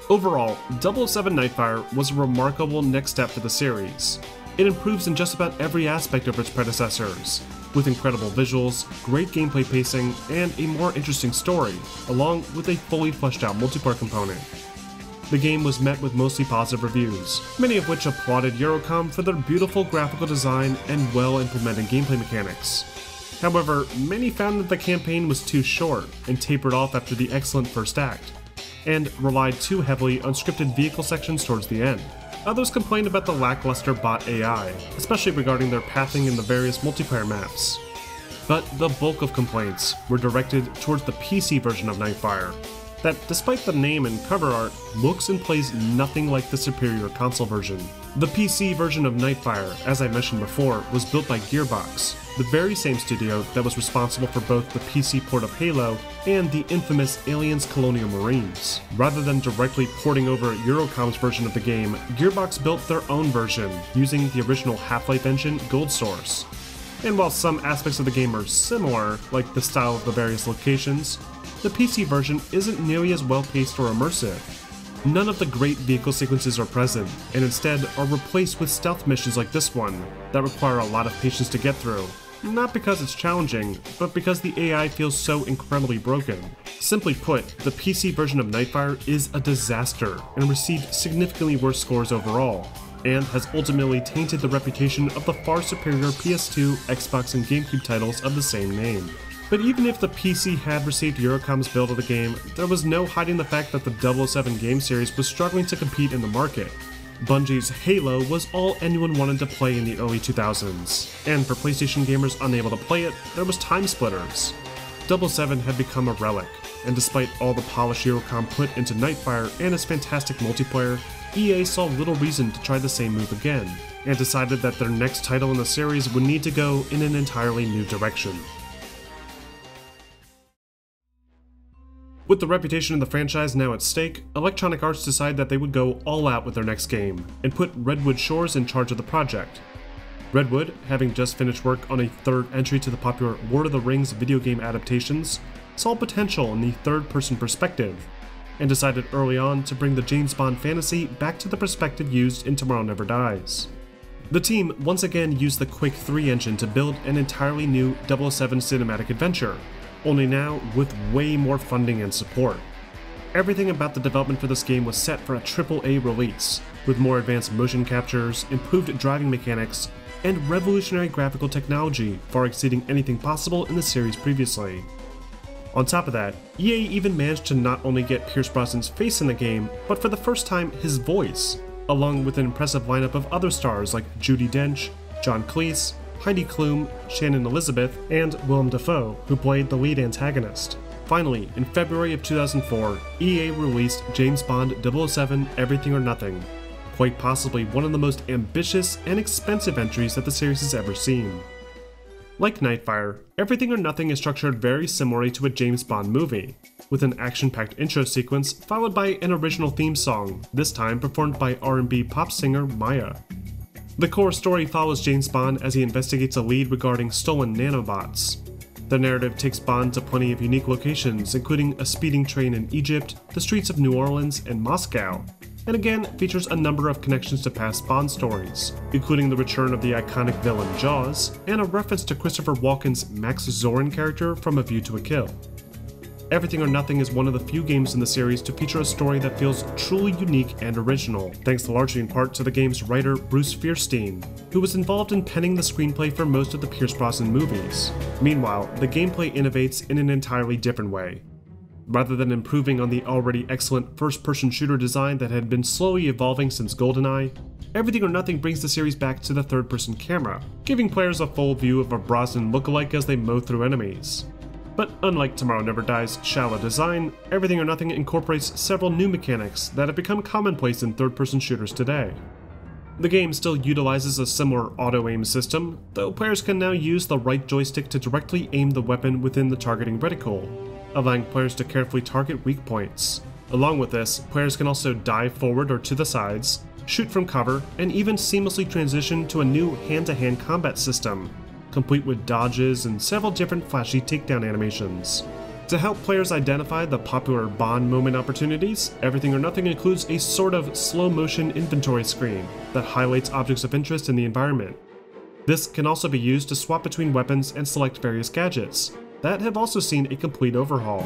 Overall, 007 Nightfire was a remarkable next step for the series. It improves in just about every aspect of its predecessors, with incredible visuals, great gameplay pacing, and a more interesting story, along with a fully fleshed out multiplayer component. The game was met with mostly positive reviews, many of which applauded Eurocom for their beautiful graphical design and well-implemented gameplay mechanics. However, many found that the campaign was too short and tapered off after the excellent first act, and relied too heavily on scripted vehicle sections towards the end. Others complained about the lackluster bot AI, especially regarding their pathing in the various multiplayer maps. But the bulk of complaints were directed towards the PC version of Nightfire, that despite the name and cover art, looks and plays nothing like the superior console version. The PC version of Nightfire, as I mentioned before, was built by Gearbox, the very same studio that was responsible for both the PC port of Halo and the infamous Aliens Colonial Marines. Rather than directly porting over Eurocom's version of the game, Gearbox built their own version, using the original Half-Life engine Gold Source. And while some aspects of the game are similar, like the style of the various locations, the PC version isn't nearly as well paced or immersive. None of the great vehicle sequences are present, and instead are replaced with stealth missions like this one, that require a lot of patience to get through. Not because it's challenging, but because the AI feels so incredibly broken. Simply put, the PC version of Nightfire is a disaster, and received significantly worse scores overall, and has ultimately tainted the reputation of the far superior PS2, Xbox, and GameCube titles of the same name. But even if the PC had received Eurocom's build of the game, there was no hiding the fact that the 007 game series was struggling to compete in the market. Bungie's Halo was all anyone wanted to play in the early 2000s, and for PlayStation gamers unable to play it, there was Time Splitters. 007 had become a relic, and despite all the polish Eurocom put into Nightfire and its fantastic multiplayer, EA saw little reason to try the same move again, and decided that their next title in the series would need to go in an entirely new direction. With the reputation of the franchise now at stake, Electronic Arts decided that they would go all out with their next game, and put Redwood Shores in charge of the project. Redwood, having just finished work on a third entry to the popular Lord of the Rings video game adaptations, saw potential in the third-person perspective, and decided early on to bring the James Bond fantasy back to the perspective used in Tomorrow Never Dies. The team once again used the Quake 3 engine to build an entirely new 007 cinematic adventure, only now with way more funding and support. Everything about the development for this game was set for a AAA release, with more advanced motion captures, improved driving mechanics, and revolutionary graphical technology far exceeding anything possible in the series previously. On top of that, EA even managed to not only get Pierce Brosnan's face in the game, but for the first time his voice, along with an impressive lineup of other stars like Judi Dench, John Cleese, Heidi Klum, Shannon Elizabeth, and Willem Dafoe, who played the lead antagonist. Finally, in February of 2004, EA released James Bond 007 Everything or Nothing, quite possibly one of the most ambitious and expensive entries that the series has ever seen. Like Nightfire, Everything or Nothing is structured very similarly to a James Bond movie, with an action-packed intro sequence followed by an original theme song, this time performed by R&B pop singer Maya. The core story follows James Bond as he investigates a lead regarding stolen nanobots. The narrative takes Bond to plenty of unique locations, including a speeding train in Egypt, the streets of New Orleans, and Moscow, and again features a number of connections to past Bond stories, including the return of the iconic villain Jaws, and a reference to Christopher Walken's Max Zorin character from A View to a Kill. Everything or Nothing is one of the few games in the series to feature a story that feels truly unique and original, thanks largely in part to the game's writer Bruce Fierstein, who was involved in penning the screenplay for most of the Pierce Brosnan movies. Meanwhile, the gameplay innovates in an entirely different way. Rather than improving on the already excellent first-person shooter design that had been slowly evolving since Goldeneye, Everything or Nothing brings the series back to the third-person camera, giving players a full view of a Brosnan lookalike as they mow through enemies. But unlike Tomorrow Never Die's shallow design, Everything or Nothing incorporates several new mechanics that have become commonplace in third-person shooters today. The game still utilizes a similar auto-aim system, though players can now use the right joystick to directly aim the weapon within the targeting reticle, allowing players to carefully target weak points. Along with this, players can also dive forward or to the sides, shoot from cover, and even seamlessly transition to a new hand-to-hand combat system, complete with dodges and several different flashy takedown animations. To help players identify the popular Bond moment opportunities, Everything or Nothing includes a sort of slow-motion inventory screen that highlights objects of interest in the environment. This can also be used to swap between weapons and select various gadgets that have also seen a complete overhaul.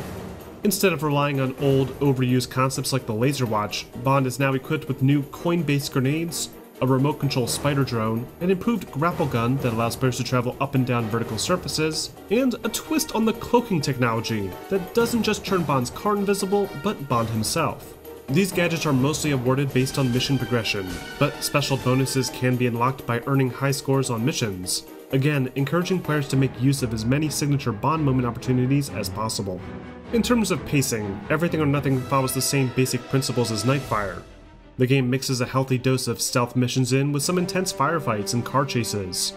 Instead of relying on old, overused concepts like the laser watch, Bond is now equipped with new coin-based grenades, a remote control spider drone, an improved grapple gun that allows players to travel up and down vertical surfaces, and a twist on the cloaking technology that doesn't just turn Bond's car invisible, but Bond himself. These gadgets are mostly awarded based on mission progression, but special bonuses can be unlocked by earning high scores on missions, again encouraging players to make use of as many signature Bond moment opportunities as possible. In terms of pacing, Everything or Nothing follows the same basic principles as Nightfire. The game mixes a healthy dose of stealth missions in with some intense firefights and car chases.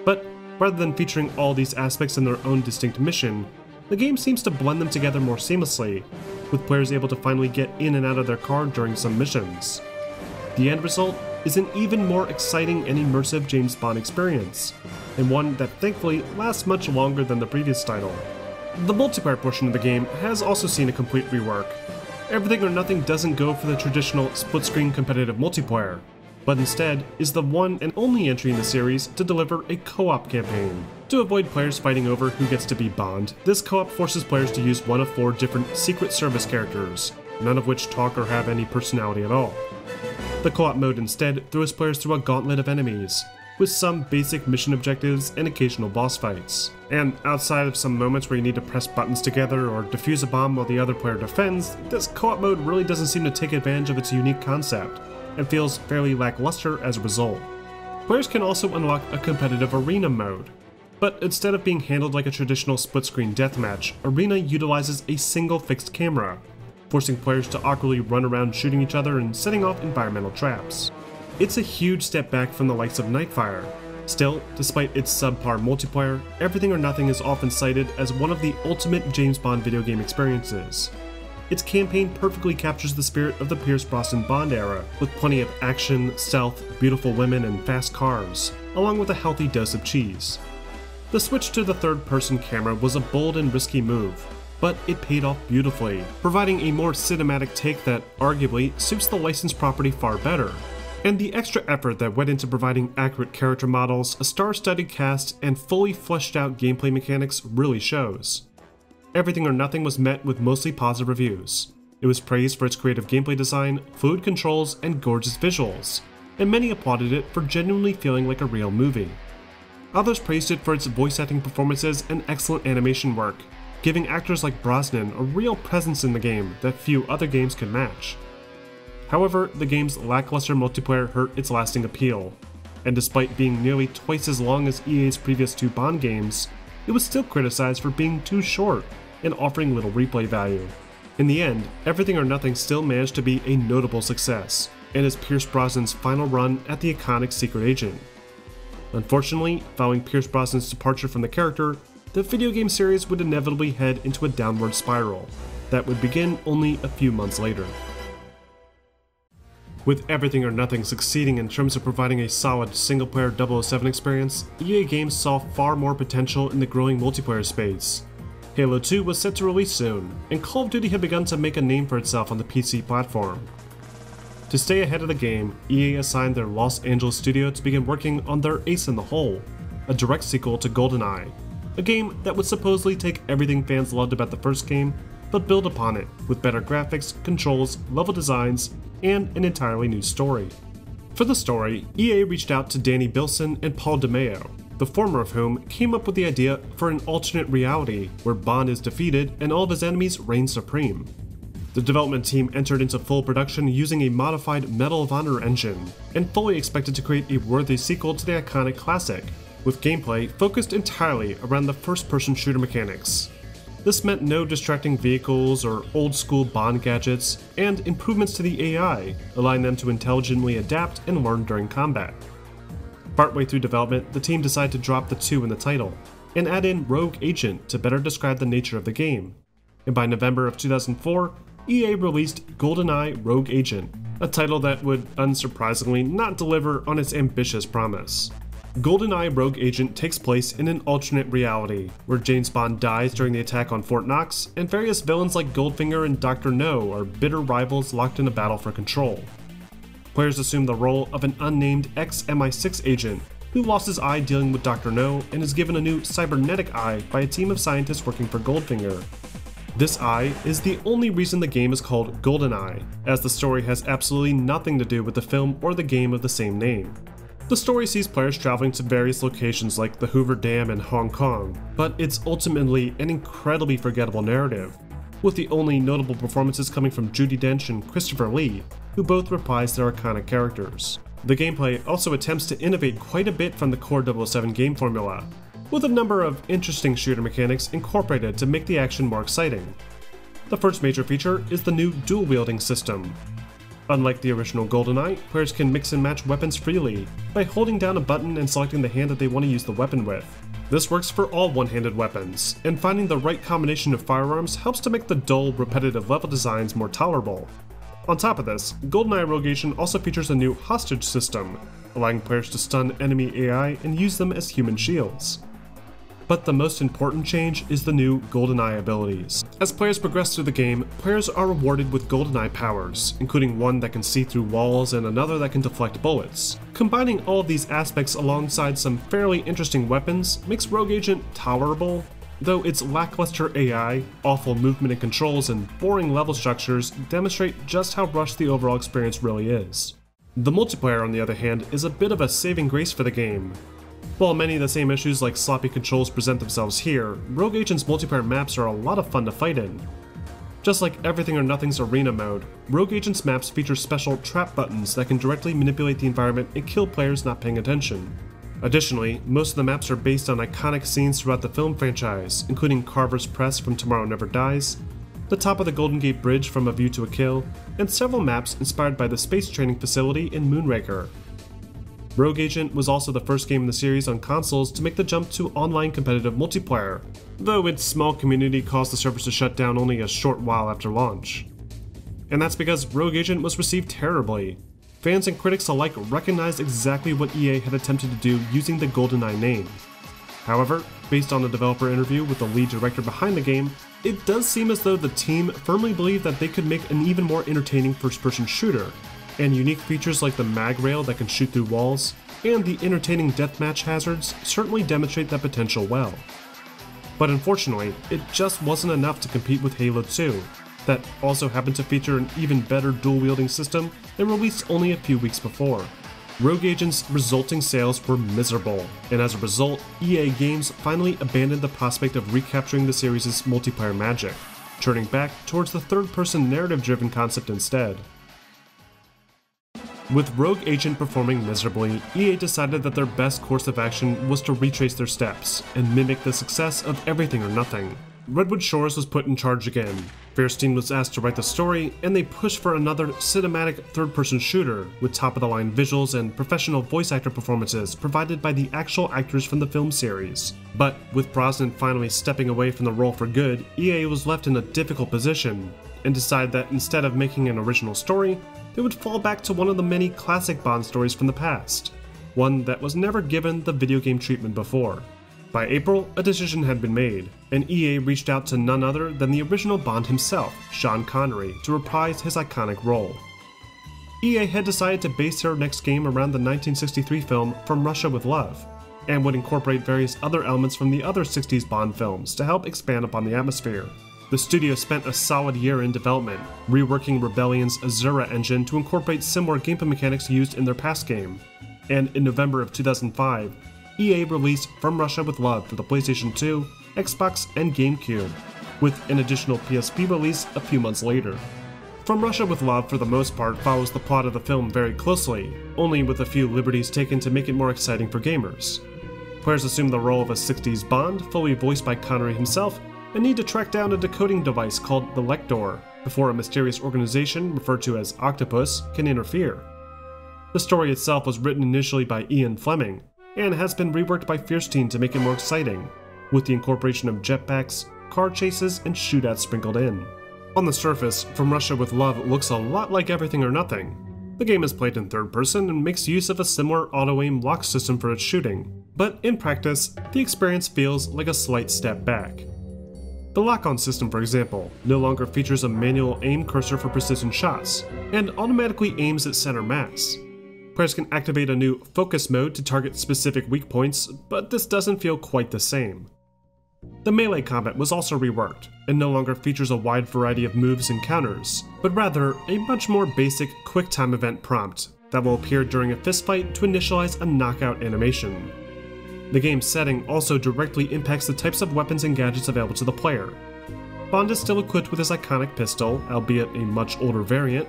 But rather than featuring all these aspects in their own distinct mission, the game seems to blend them together more seamlessly, with players able to finally get in and out of their car during some missions. The end result is an even more exciting and immersive James Bond experience, and one that thankfully lasts much longer than the previous title. The multiplayer portion of the game has also seen a complete rework. Everything or Nothing doesn't go for the traditional split-screen competitive multiplayer, but instead is the one and only entry in the series to deliver a co-op campaign. To avoid players fighting over who gets to be Bond, this co-op forces players to use one of 4 different Secret Service characters, none of which talk or have any personality at all. The co-op mode instead throws players through a gauntlet of enemies, with some basic mission objectives and occasional boss fights. And outside of some moments where you need to press buttons together or defuse a bomb while the other player defends, this co-op mode really doesn't seem to take advantage of its unique concept, and feels fairly lackluster as a result. Players can also unlock a competitive arena mode, but instead of being handled like a traditional split-screen deathmatch, Arena utilizes a single fixed camera, forcing players to awkwardly run around shooting each other and setting off environmental traps. It's a huge step back from the likes of Nightfire. Still, despite its subpar multiplayer, Everything or Nothing is often cited as one of the ultimate James Bond video game experiences. Its campaign perfectly captures the spirit of the Pierce Brosnan Bond era, with plenty of action, stealth, beautiful women, and fast cars, along with a healthy dose of cheese. The switch to the third-person camera was a bold and risky move, but it paid off beautifully, providing a more cinematic take that arguably suits the licensed property far better. And the extra effort that went into providing accurate character models, a star-studded cast, and fully fleshed out gameplay mechanics really shows. Everything or Nothing was met with mostly positive reviews. It was praised for its creative gameplay design, fluid controls, and gorgeous visuals, and many applauded it for genuinely feeling like a real movie. Others praised it for its voice acting performances and excellent animation work, giving actors like Brosnan a real presence in the game that few other games could match. However, the game's lackluster multiplayer hurt its lasting appeal, and despite being nearly twice as long as EA's previous 2 Bond games, it was still criticized for being too short and offering little replay value. In the end, Everything or Nothing still managed to be a notable success, and is Pierce Brosnan's final run at the iconic secret agent. Unfortunately, following Pierce Brosnan's departure from the character, the video game series would inevitably head into a downward spiral that would begin only a few months later. With Everything or Nothing succeeding in terms of providing a solid single-player 007 experience, EA Games saw far more potential in the growing multiplayer space. Halo 2 was set to release soon, and Call of Duty had begun to make a name for itself on the PC platform. To stay ahead of the game, EA assigned their Los Angeles studio to begin working on their Ace in the Hole, a direct sequel to Goldeneye, a game that would supposedly take everything fans loved about the first game, but build upon it with better graphics, controls, level designs, and an entirely new story. For the story, EA reached out to Danny Bilson and Paul DeMeo, the former of whom came up with the idea for an alternate reality where Bond is defeated and all of his enemies reign supreme. The development team entered into full production using a modified Medal of Honor engine, and fully expected to create a worthy sequel to the iconic classic, with gameplay focused entirely around the first-person shooter mechanics. This meant no distracting vehicles or old-school Bond gadgets, and improvements to the AI, allowing them to intelligently adapt and learn during combat. Partway through development, the team decided to drop the 2 in the title, and add in Rogue Agent to better describe the nature of the game. And by November of 2004, EA released GoldenEye Rogue Agent, a title that would, unsurprisingly, not deliver on its ambitious promise. GoldenEye Rogue Agent takes place in an alternate reality, where James Bond dies during the attack on Fort Knox, and various villains like Goldfinger and Dr. No are bitter rivals locked in a battle for control. Players assume the role of an unnamed ex-MI6 agent, who lost his eye dealing with Dr. No and is given a new cybernetic eye by a team of scientists working for Goldfinger. This eye is the only reason the game is called GoldenEye, as the story has absolutely nothing to do with the film or the game of the same name. The story sees players traveling to various locations like the Hoover Dam in Hong Kong, but it's ultimately an incredibly forgettable narrative, with the only notable performances coming from Judi Dench and Christopher Lee, who both reprise their iconic characters. The gameplay also attempts to innovate quite a bit from the core 007 game formula, with a number of interesting shooter mechanics incorporated to make the action more exciting. The first major feature is the new dual-wielding system. Unlike the original GoldenEye, players can mix and match weapons freely by holding down a button and selecting the hand that they want to use the weapon with. This works for all one-handed weapons, and finding the right combination of firearms helps to make the dull, repetitive level designs more tolerable. On top of this, GoldenEye Rogue Agent also features a new hostage system, allowing players to stun enemy AI and use them as human shields. But the most important change is the new GoldenEye abilities. As players progress through the game, players are rewarded with GoldenEye powers, including one that can see through walls and another that can deflect bullets. Combining all of these aspects alongside some fairly interesting weapons makes Rogue Agent tolerable, though its lackluster AI, awful movement and controls, and boring level structures demonstrate just how rushed the overall experience really is. The multiplayer, on the other hand, is a bit of a saving grace for the game. While many of the same issues like sloppy controls present themselves here, Rogue Agent's multiplayer maps are a lot of fun to fight in. Just like Everything or Nothing's arena mode, Rogue Agent's maps feature special trap buttons that can directly manipulate the environment and kill players not paying attention. Additionally, most of the maps are based on iconic scenes throughout the film franchise, including Carver's Press from Tomorrow Never Dies, the top of the Golden Gate Bridge from A View to a Kill, and several maps inspired by the space training facility in Moonraker. Rogue Agent was also the first game in the series on consoles to make the jump to online competitive multiplayer, though its small community caused the servers to shut down only a short while after launch. And that's because Rogue Agent was received terribly. Fans and critics alike recognized exactly what EA had attempted to do using the GoldenEye name. However, based on a developer interview with the lead director behind the game, it does seem as though the team firmly believed that they could make an even more entertaining first-person shooter, and unique features like the mag rail that can shoot through walls, and the entertaining deathmatch hazards certainly demonstrate that potential well. But unfortunately, it just wasn't enough to compete with Halo 2, that also happened to feature an even better dual-wielding system and released only a few weeks before. Rogue Agent's resulting sales were miserable, and as a result, EA Games finally abandoned the prospect of recapturing the series' multiplayer magic, turning back towards the third-person narrative-driven concept instead. With Rogue Agent performing miserably, EA decided that their best course of action was to retrace their steps and mimic the success of Everything or Nothing. Redwood Shores was put in charge again. Fairstein was asked to write the story, and they pushed for another cinematic third-person shooter with top-of-the-line visuals and professional voice actor performances provided by the actual actors from the film series. But with Brosnan finally stepping away from the role for good, EA was left in a difficult position, and decided that instead of making an original story, they would fall back to one of the many classic Bond stories from the past, one that was never given the video game treatment before. By April, a decision had been made, and EA reached out to none other than the original Bond himself, Sean Connery, to reprise his iconic role. EA had decided to base their next game around the 1963 film From Russia with Love, and would incorporate various other elements from the other 60s Bond films to help expand upon the atmosphere. The studio spent a solid year in development, reworking Rebellion's Azura engine to incorporate similar gameplay mechanics used in their past game, and in November of 2005, EA released From Russia with Love for the PlayStation 2, Xbox, and GameCube, with an additional PSP release a few months later. From Russia with Love for the most part follows the plot of the film very closely, only with a few liberties taken to make it more exciting for gamers. Players assume the role of a 60s Bond, fully voiced by Connery himself, and need to track down a decoding device called the Lector before a mysterious organization, referred to as Octopus, can interfere. The story itself was written initially by Ian Fleming, and has been reworked by Fierstein to make it more exciting, with the incorporation of jetpacks, car chases, and shootouts sprinkled in. On the surface, From Russia with Love looks a lot like Everything or Nothing. The game is played in third person and makes use of a similar auto-aim lock system for its shooting, but in practice, the experience feels like a slight step back. The lock-on system, for example, no longer features a manual aim cursor for precision shots, and automatically aims at center mass. Players can activate a new focus mode to target specific weak points, but this doesn't feel quite the same. The melee combat was also reworked, and no longer features a wide variety of moves and counters, but rather a much more basic quick-time event prompt that will appear during a fistfight to initialize a knockout animation. The game's setting also directly impacts the types of weapons and gadgets available to the player. Bond is still equipped with his iconic pistol, albeit a much older variant,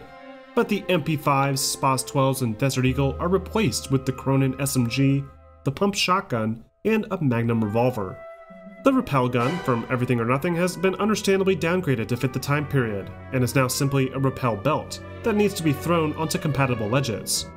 but the MP5s, SPAS 12s, and Desert Eagle are replaced with the Cronin SMG, the pump shotgun, and a Magnum revolver. The rappel gun from Everything or Nothing has been understandably downgraded to fit the time period, and is now simply a rappel belt that needs to be thrown onto compatible ledges.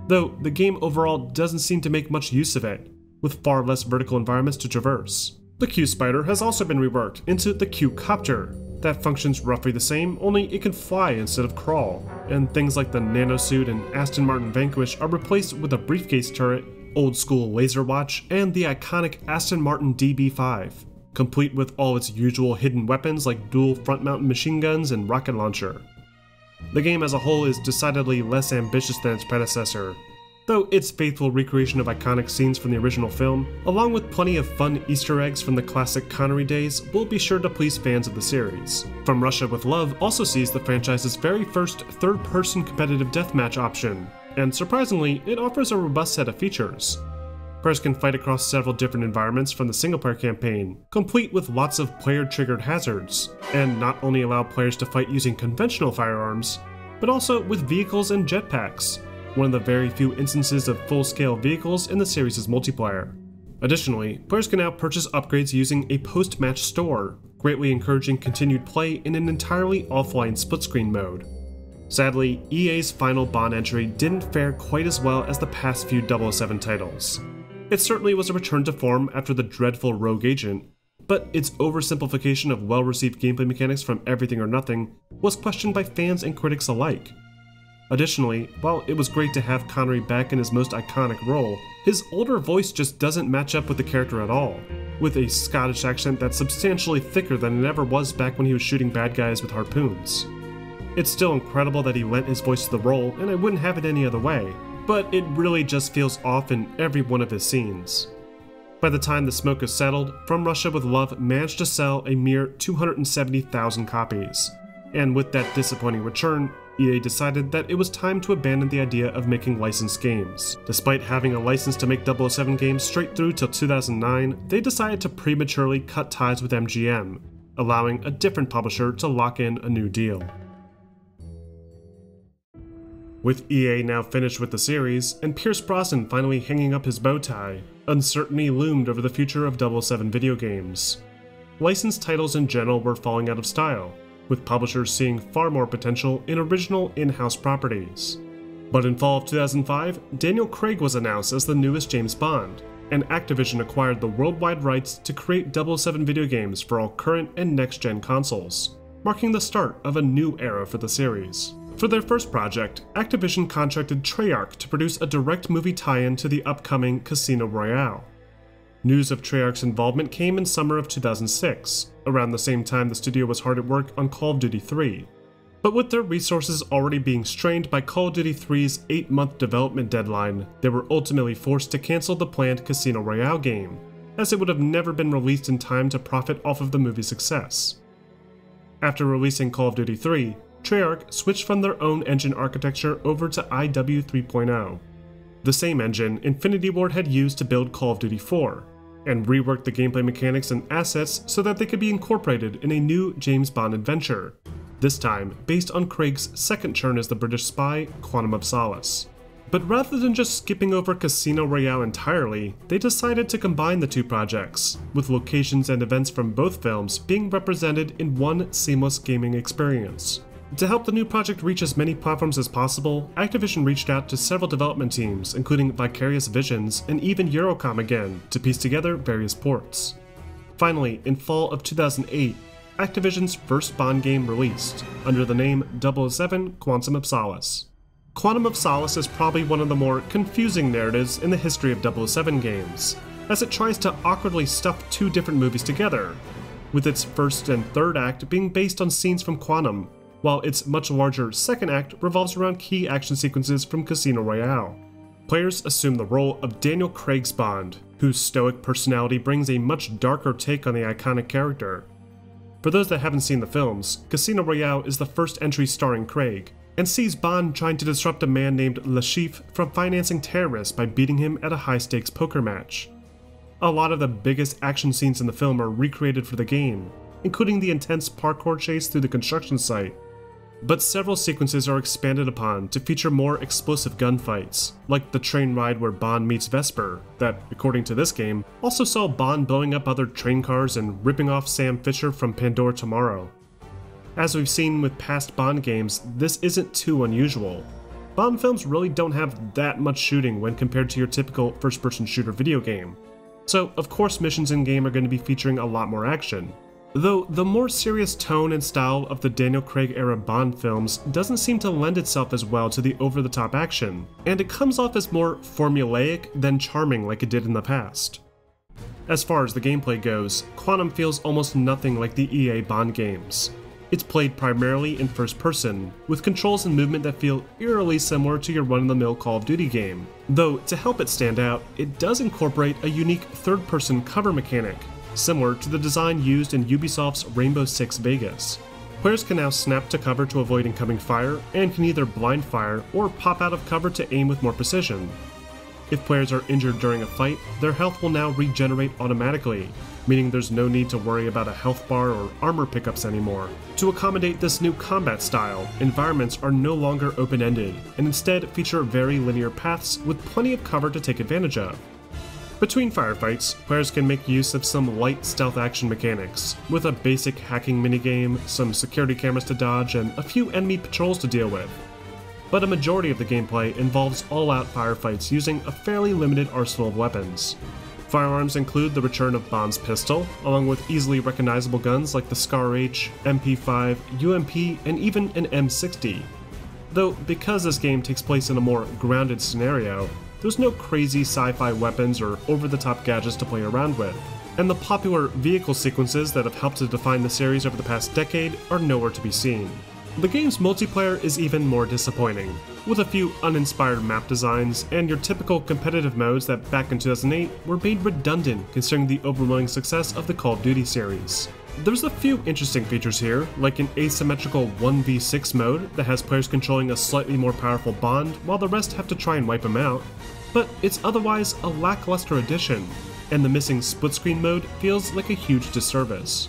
Though the game overall doesn't seem to make much use of it, with far less vertical environments to traverse. The Q-Spider has also been reworked into the Q-Copter, that functions roughly the same, only it can fly instead of crawl, and things like the Nanosuit and Aston Martin Vanquish are replaced with a briefcase turret, old-school laser watch, and the iconic Aston Martin DB5, complete with all its usual hidden weapons like dual front-mounted machine guns and rocket launcher. The game as a whole is decidedly less ambitious than its predecessor, though its faithful recreation of iconic scenes from the original film, along with plenty of fun Easter eggs from the classic Connery days, will be sure to please fans of the series. From Russia with Love also sees the franchise's very first third-person competitive deathmatch option, and surprisingly, it offers a robust set of features. Players can fight across several different environments from the single-player campaign, complete with lots of player-triggered hazards, and not only allow players to fight using conventional firearms, but also with vehicles and jetpacks, one of the very few instances of full-scale vehicles in the series' multiplayer. Additionally, players can now purchase upgrades using a post-match store, greatly encouraging continued play in an entirely offline split-screen mode. Sadly, EA's final Bond entry didn't fare quite as well as the past few 007 titles. It certainly was a return to form after the dreadful Rogue Agent, but its oversimplification of well-received gameplay mechanics from Everything or Nothing was questioned by fans and critics alike. Additionally, while it was great to have Connery back in his most iconic role, his older voice just doesn't match up with the character at all, with a Scottish accent that's substantially thicker than it ever was back when he was shooting bad guys with harpoons. It's still incredible that he lent his voice to the role, and I wouldn't have it any other way, but it really just feels off in every one of his scenes. By the time the smoke is settled, From Russia with Love managed to sell a mere 270,000 copies, and with that disappointing return, EA decided that it was time to abandon the idea of making licensed games. Despite having a license to make 007 games straight through till 2009, they decided to prematurely cut ties with MGM, allowing a different publisher to lock in a new deal. With EA now finished with the series, and Pierce Brosnan finally hanging up his bow tie, uncertainty loomed over the future of 007 video games. Licensed titles in general were falling out of style, with publishers seeing far more potential in original in-house properties. But in fall of 2005, Daniel Craig was announced as the newest James Bond, and Activision acquired the worldwide rights to create 007 video games for all current and next-gen consoles, marking the start of a new era for the series. For their first project, Activision contracted Treyarch to produce a direct movie tie-in to the upcoming Casino Royale. News of Treyarch's involvement came in summer of 2006, around the same time the studio was hard at work on Call of Duty 3. But with their resources already being strained by Call of Duty 3's 8-month development deadline, they were ultimately forced to cancel the planned Casino Royale game, as it would have never been released in time to profit off of the movie's success. After releasing Call of Duty 3, Treyarch switched from their own engine architecture over to IW 3.0, the same engine Infinity Ward had used to build Call of Duty 4, and reworked the gameplay mechanics and assets so that they could be incorporated in a new James Bond adventure, this time based on Craig's second turn as the British spy, Quantum of Solace. But rather than just skipping over Casino Royale entirely, they decided to combine the two projects, with locations and events from both films being represented in one seamless gaming experience. To help the new project reach as many platforms as possible, Activision reached out to several development teams, including Vicarious Visions and even Eurocom again, to piece together various ports. Finally, in fall of 2008, Activision's first Bond game released, under the name 007 Quantum of Solace. Quantum of Solace is probably one of the more confusing narratives in the history of 007 games, as it tries to awkwardly stuff two different movies together, with its first and third act being based on scenes from Quantum, while its much larger second act revolves around key action sequences from Casino Royale. Players assume the role of Daniel Craig's Bond, whose stoic personality brings a much darker take on the iconic character. For those that haven't seen the films, Casino Royale is the first entry starring Craig, and sees Bond trying to disrupt a man named Le Chiffre from financing terrorists by beating him at a high-stakes poker match. A lot of the biggest action scenes in the film are recreated for the game, including the intense parkour chase through the construction site, but several sequences are expanded upon to feature more explosive gunfights, like the train ride where Bond meets Vesper, that, according to this game, also saw Bond blowing up other train cars and ripping off Sam Fisher from Pandora Tomorrow. As we've seen with past Bond games, this isn't too unusual. Bond films really don't have that much shooting when compared to your typical first-person shooter video game, so of course missions in-game are going to be featuring a lot more action. Though the more serious tone and style of the Daniel Craig-era Bond films doesn't seem to lend itself as well to the over-the-top action, and it comes off as more formulaic than charming like it did in the past. As far as the gameplay goes, Quantum feels almost nothing like the EA Bond games. It's played primarily in first person, with controls and movement that feel eerily similar to your run-of-the-mill Call of Duty game, though to help it stand out, it does incorporate a unique third-person cover mechanic, similar to the design used in Ubisoft's Rainbow Six Vegas. Players can now snap to cover to avoid incoming fire, and can either blind fire or pop out of cover to aim with more precision. If players are injured during a fight, their health will now regenerate automatically, meaning there's no need to worry about a health bar or armor pickups anymore. To accommodate this new combat style, environments are no longer open-ended, and instead feature very linear paths with plenty of cover to take advantage of. Between firefights, players can make use of some light stealth action mechanics, with a basic hacking minigame, some security cameras to dodge, and a few enemy patrols to deal with. But a majority of the gameplay involves all-out firefights using a fairly limited arsenal of weapons. Firearms include the return of Bond's pistol, along with easily recognizable guns like the Scar H, MP5, UMP, and even an M60. Though, because this game takes place in a more grounded scenario, there's no crazy sci-fi weapons or over-the-top gadgets to play around with, and the popular vehicle sequences that have helped to define the series over the past decade are nowhere to be seen. The game's multiplayer is even more disappointing, with a few uninspired map designs and your typical competitive modes that back in 2008 were made redundant considering the overwhelming success of the Call of Duty series. There's a few interesting features here, like an asymmetrical 1v6 mode that has players controlling a slightly more powerful Bond while the rest have to try and wipe him out, but it's otherwise a lackluster addition, and the missing split-screen mode feels like a huge disservice.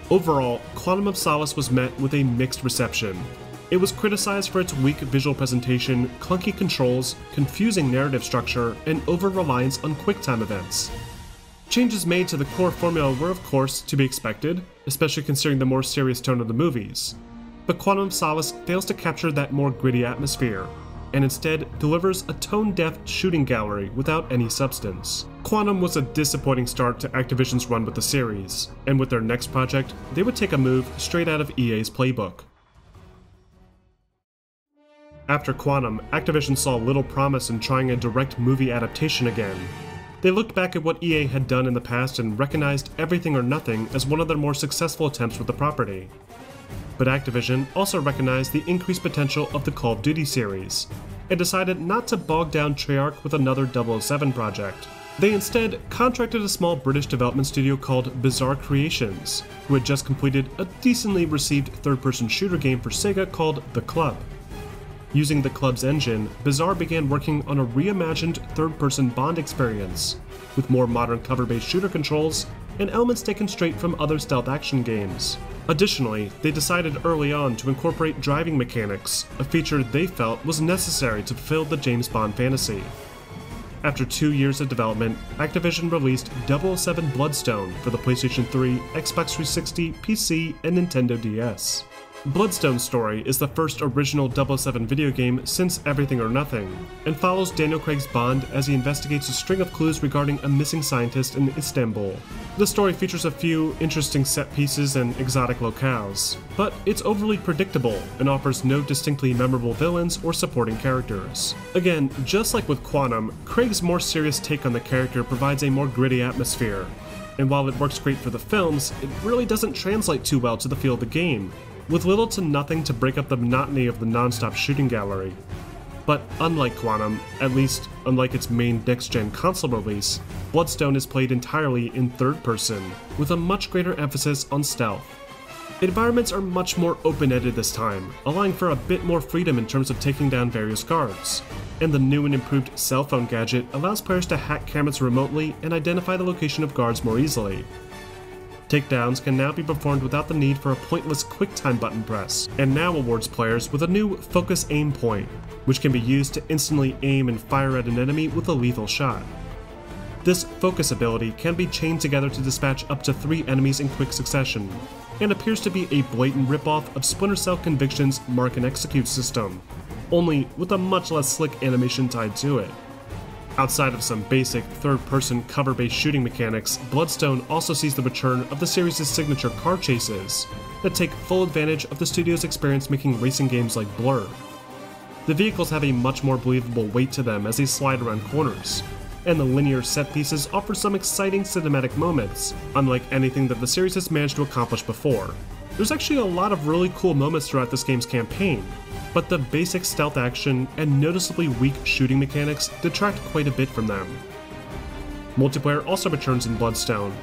Overall, Quantum of Solace was met with a mixed reception. It was criticized for its weak visual presentation, clunky controls, confusing narrative structure, and over-reliance on QuickTime events. Changes made to the core formula were of course to be expected, especially considering the more serious tone of the movies, but Quantum of Solace fails to capture that more gritty atmosphere, and instead delivers a tone-deaf shooting gallery without any substance. Quantum was a disappointing start to Activision's run with the series, and with their next project, they would take a move straight out of EA's playbook. After Quantum, Activision saw little promise in trying a direct movie adaptation again. They looked back at what EA had done in the past and recognized Everything or Nothing as one of their more successful attempts with the property. But Activision also recognized the increased potential of the Call of Duty series, and decided not to bog down Treyarch with another 007 project. They instead contracted a small British development studio called Bizarre Creations, who had just completed a decently received third-person shooter game for Sega called The Club. Using The Club's engine, Bizarre began working on a reimagined third-person Bond experience, with more modern cover-based shooter controls and elements taken straight from other stealth action games. Additionally, they decided early on to incorporate driving mechanics, a feature they felt was necessary to fulfill the James Bond fantasy. After 2 years of development, Activision released 007 Bloodstone for the PlayStation 3, Xbox 360, PC, and Nintendo DS. Bloodstone Story is the first original 007 video game since Everything or Nothing, and follows Daniel Craig's Bond as he investigates a string of clues regarding a missing scientist in Istanbul. The story features a few interesting set pieces and exotic locales, but it's overly predictable and offers no distinctly memorable villains or supporting characters. Again, just like with Quantum, Craig's more serious take on the character provides a more gritty atmosphere, and while it works great for the films, it really doesn't translate too well to the feel of the game, with little to nothing to break up the monotony of the non-stop shooting gallery. But unlike Quantum, at least unlike its main next-gen console release, Bloodstone is played entirely in third person, with a much greater emphasis on stealth. Environments are much more open-ended this time, allowing for a bit more freedom in terms of taking down various guards, and the new and improved cell phone gadget allows players to hack cameras remotely and identify the location of guards more easily. Takedowns can now be performed without the need for a pointless QuickTime button press, and now awards players with a new Focus Aim Point, which can be used to instantly aim and fire at an enemy with a lethal shot. This focus ability can be chained together to dispatch up to 3 enemies in quick succession, and appears to be a blatant ripoff of Splinter Cell Conviction's Mark and Execute system, only with a much less slick animation tied to it. Outside of some basic third-person cover-based shooting mechanics, Bloodstone also sees the return of the series' signature car chases that take full advantage of the studio's experience making racing games like Blur. The vehicles have a much more believable weight to them as they slide around corners, and the linear set pieces offer some exciting cinematic moments, unlike anything that the series has managed to accomplish before. There's actually a lot of really cool moments throughout this game's campaign, but the basic stealth action and noticeably weak shooting mechanics detract quite a bit from them. Multiplayer also returns in Bloodstone,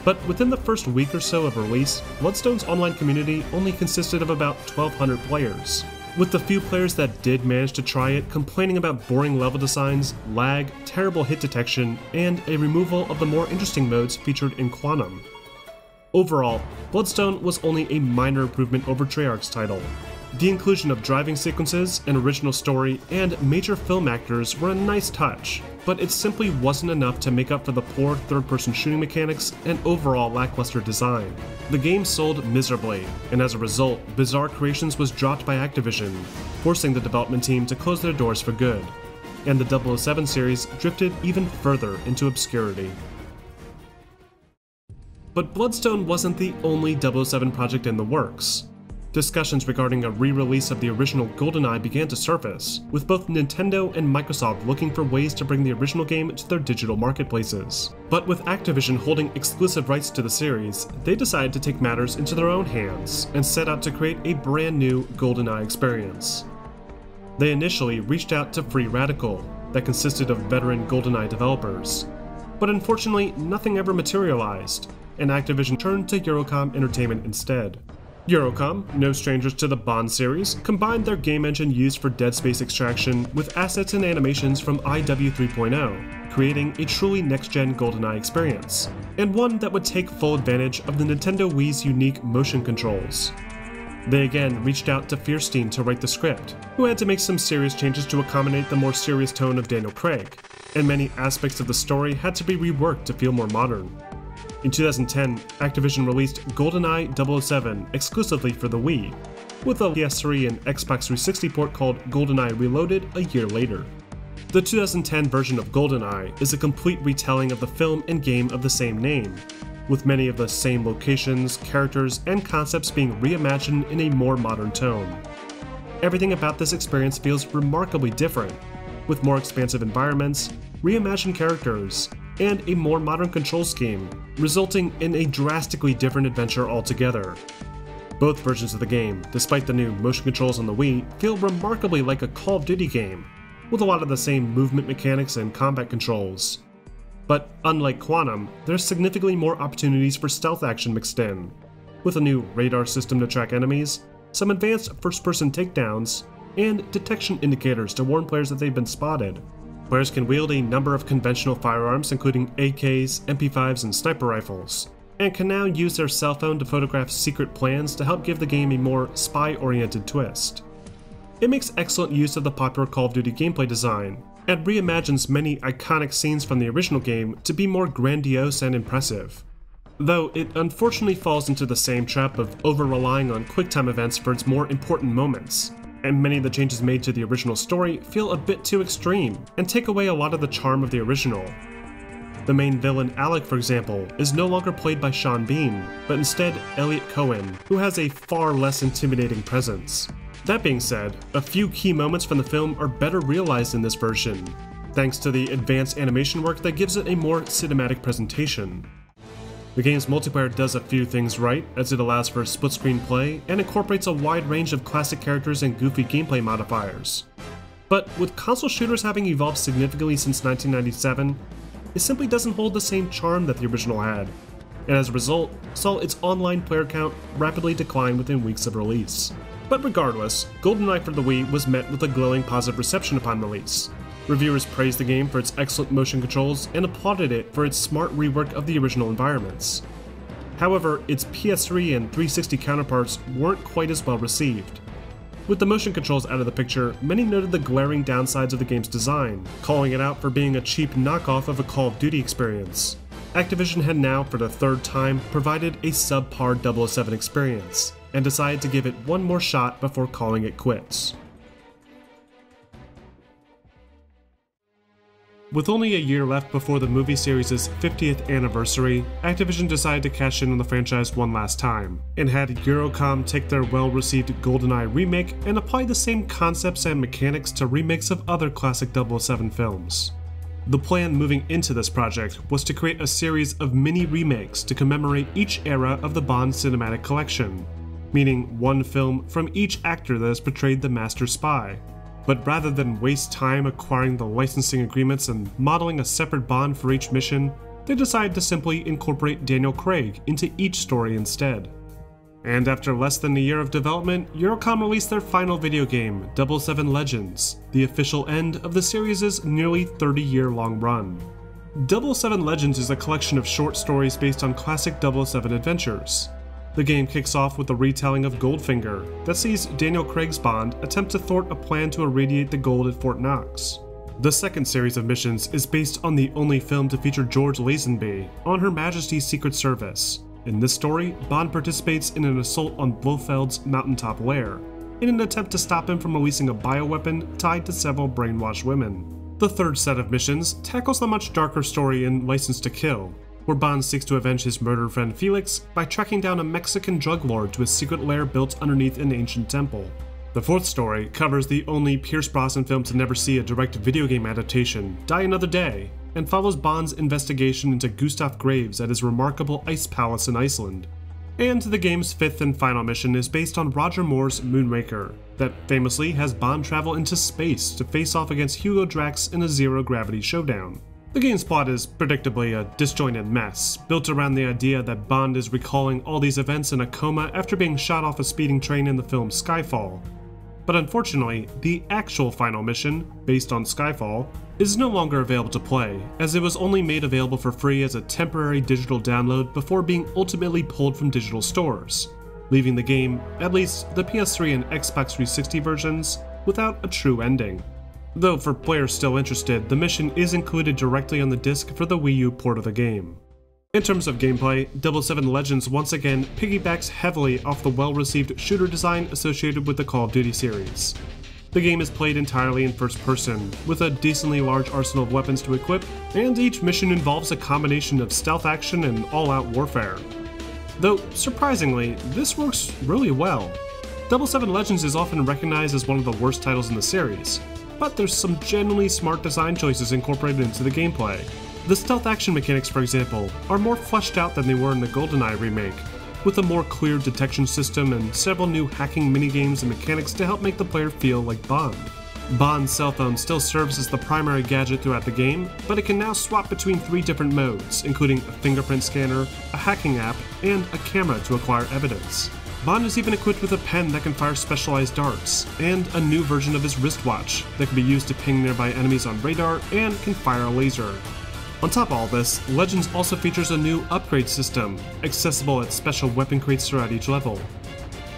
but within the first week or so of release, Bloodstone's online community only consisted of about 1,200 players, with the few players that did manage to try it complaining about boring level designs, lag, terrible hit detection, and a removal of the more interesting modes featured in Quantum. Overall, Bloodstone was only a minor improvement over Treyarch's title. The inclusion of driving sequences, an original story, and major film actors were a nice touch, but it simply wasn't enough to make up for the poor third-person shooting mechanics and overall lackluster design. The game sold miserably, and as a result, Bizarre Creations was dropped by Activision, forcing the development team to close their doors for good, and the 007 series drifted even further into obscurity. But Bloodstone wasn't the only 007 project in the works. Discussions regarding a re-release of the original Goldeneye began to surface, with both Nintendo and Microsoft looking for ways to bring the original game to their digital marketplaces. But with Activision holding exclusive rights to the series, they decided to take matters into their own hands and set out to create a brand new Goldeneye experience. They initially reached out to Free Radical, that consisted of veteran Goldeneye developers, but unfortunately nothing ever materialized, and Activision turned to Eurocom Entertainment instead. Eurocom, no strangers to the Bond series, combined their game engine used for Dead Space extraction with assets and animations from IW 3.0, creating a truly next-gen GoldenEye experience, and one that would take full advantage of the Nintendo Wii's unique motion controls. They again reached out to Fierstein to write the script, who had to make some serious changes to accommodate the more serious tone of Daniel Craig, and many aspects of the story had to be reworked to feel more modern. In 2010, Activision released GoldenEye 007 exclusively for the Wii, with a PS3 and Xbox 360 port called GoldenEye Reloaded a year later. The 2010 version of GoldenEye is a complete retelling of the film and game of the same name, with many of the same locations, characters, and concepts being reimagined in a more modern tone. everything about this experience feels remarkably different, with more expansive environments, reimagined characters, and a more modern control scheme, resulting in a drastically different adventure altogether. Both versions of the game, despite the new motion controls on the Wii, feel remarkably like a Call of Duty game, with a lot of the same movement mechanics and combat controls. But unlike Quantum, there's significantly more opportunities for stealth action mixed in, with a new radar system to track enemies, some advanced first-person takedowns, and detection indicators to warn players that they've been spotted. Players can wield a number of conventional firearms including AKs, MP5s, and sniper rifles, and can now use their cell phone to photograph secret plans to help give the game a more spy-oriented twist. It makes excellent use of the popular Call of Duty gameplay design, and reimagines many iconic scenes from the original game to be more grandiose and impressive. Though it unfortunately falls into the same trap of over-relying on QuickTime events for its more important moments, and many of the changes made to the original story feel a bit too extreme and take away a lot of the charm of the original. The main villain, Alec, for example, is no longer played by Sean Bean, but instead Elliot Cohen, who has a far less intimidating presence. That being said, a few key moments from the film are better realized in this version, thanks to the advanced animation work that gives it a more cinematic presentation. The game's multiplayer does a few things right, as it allows for split-screen play and incorporates a wide range of classic characters and goofy gameplay modifiers. But with console shooters having evolved significantly since 1997, it simply doesn't hold the same charm that the original had, and as a result, saw its online player count rapidly decline within weeks of release. But regardless, Goldeneye for the Wii was met with a glowing positive reception upon release. Reviewers praised the game for its excellent motion controls and applauded it for its smart rework of the original environments. However, its PS3 and 360 counterparts weren't quite as well received. With the motion controls out of the picture, many noted the glaring downsides of the game's design, calling it out for being a cheap knockoff of a Call of Duty experience. Activision had now, for the third time, provided a subpar 007 experience, and decided to give it one more shot before calling it quits. With only a year left before the movie series' 50th anniversary, Activision decided to cash in on the franchise one last time, and had Eurocom take their well-received Goldeneye remake and apply the same concepts and mechanics to remakes of other classic 007 films. The plan moving into this project was to create a series of mini remakes to commemorate each era of the Bond cinematic collection, meaning one film from each actor that has portrayed the master spy. But rather than waste time acquiring the licensing agreements and modeling a separate Bond for each mission, they decided to simply incorporate Daniel Craig into each story instead. And after less than a year of development, Eurocom released their final video game, 007 Legends, the official end of the series' nearly 30-year-long run. 007 Legends is a collection of short stories based on classic 007 adventures. The game kicks off with a retelling of Goldfinger that sees Daniel Craig's Bond attempt to thwart a plan to irradiate the gold at Fort Knox. The second series of missions is based on the only film to feature George Lazenby on Her Majesty's Secret Service. In this story, Bond participates in an assault on Blofeld's mountaintop lair, in an attempt to stop him from releasing a bioweapon tied to several brainwashed women. The third set of missions tackles the much darker story in License to Kill, where Bond seeks to avenge his murdered friend Felix by tracking down a Mexican drug lord to a secret lair built underneath an ancient temple. The fourth story covers the only Pierce Brosnan film to never see a direct video game adaptation, Die Another Day, and follows Bond's investigation into Gustav Graves at his remarkable ice palace in Iceland. And the game's fifth and final mission is based on Roger Moore's Moonraker, that famously has Bond travel into space to face off against Hugo Drax in a zero-gravity showdown. The game's plot is predictably a disjointed mess, built around the idea that Bond is recalling all these events in a coma after being shot off a speeding train in the film Skyfall. But unfortunately, the actual final mission, based on Skyfall, is no longer available to play, as it was only made available for free as a temporary digital download before being ultimately pulled from digital stores, leaving the game, at least the PS3 and Xbox 360 versions, without a true ending. Though for players still interested, the mission is included directly on the disc for the Wii U port of the game. In terms of gameplay, 007 Legends once again piggybacks heavily off the well-received shooter design associated with the Call of Duty series. The game is played entirely in first person, with a decently large arsenal of weapons to equip, and each mission involves a combination of stealth action and all-out warfare. Though, surprisingly, this works really well. 007 Legends is often recognized as one of the worst titles in the series, but there's some genuinely smart design choices incorporated into the gameplay. The stealth action mechanics, for example, are more fleshed out than they were in the Goldeneye remake, with a more clear detection system and several new hacking minigames and mechanics to help make the player feel like Bond. Bond's cell phone still serves as the primary gadget throughout the game, but it can now swap between 3 different modes, including a fingerprint scanner, a hacking app, and a camera to acquire evidence. Bond is even equipped with a pen that can fire specialized darts, and a new version of his wristwatch that can be used to ping nearby enemies on radar and can fire a laser. On top of all this, Legends also features a new upgrade system, accessible at special weapon crates throughout each level.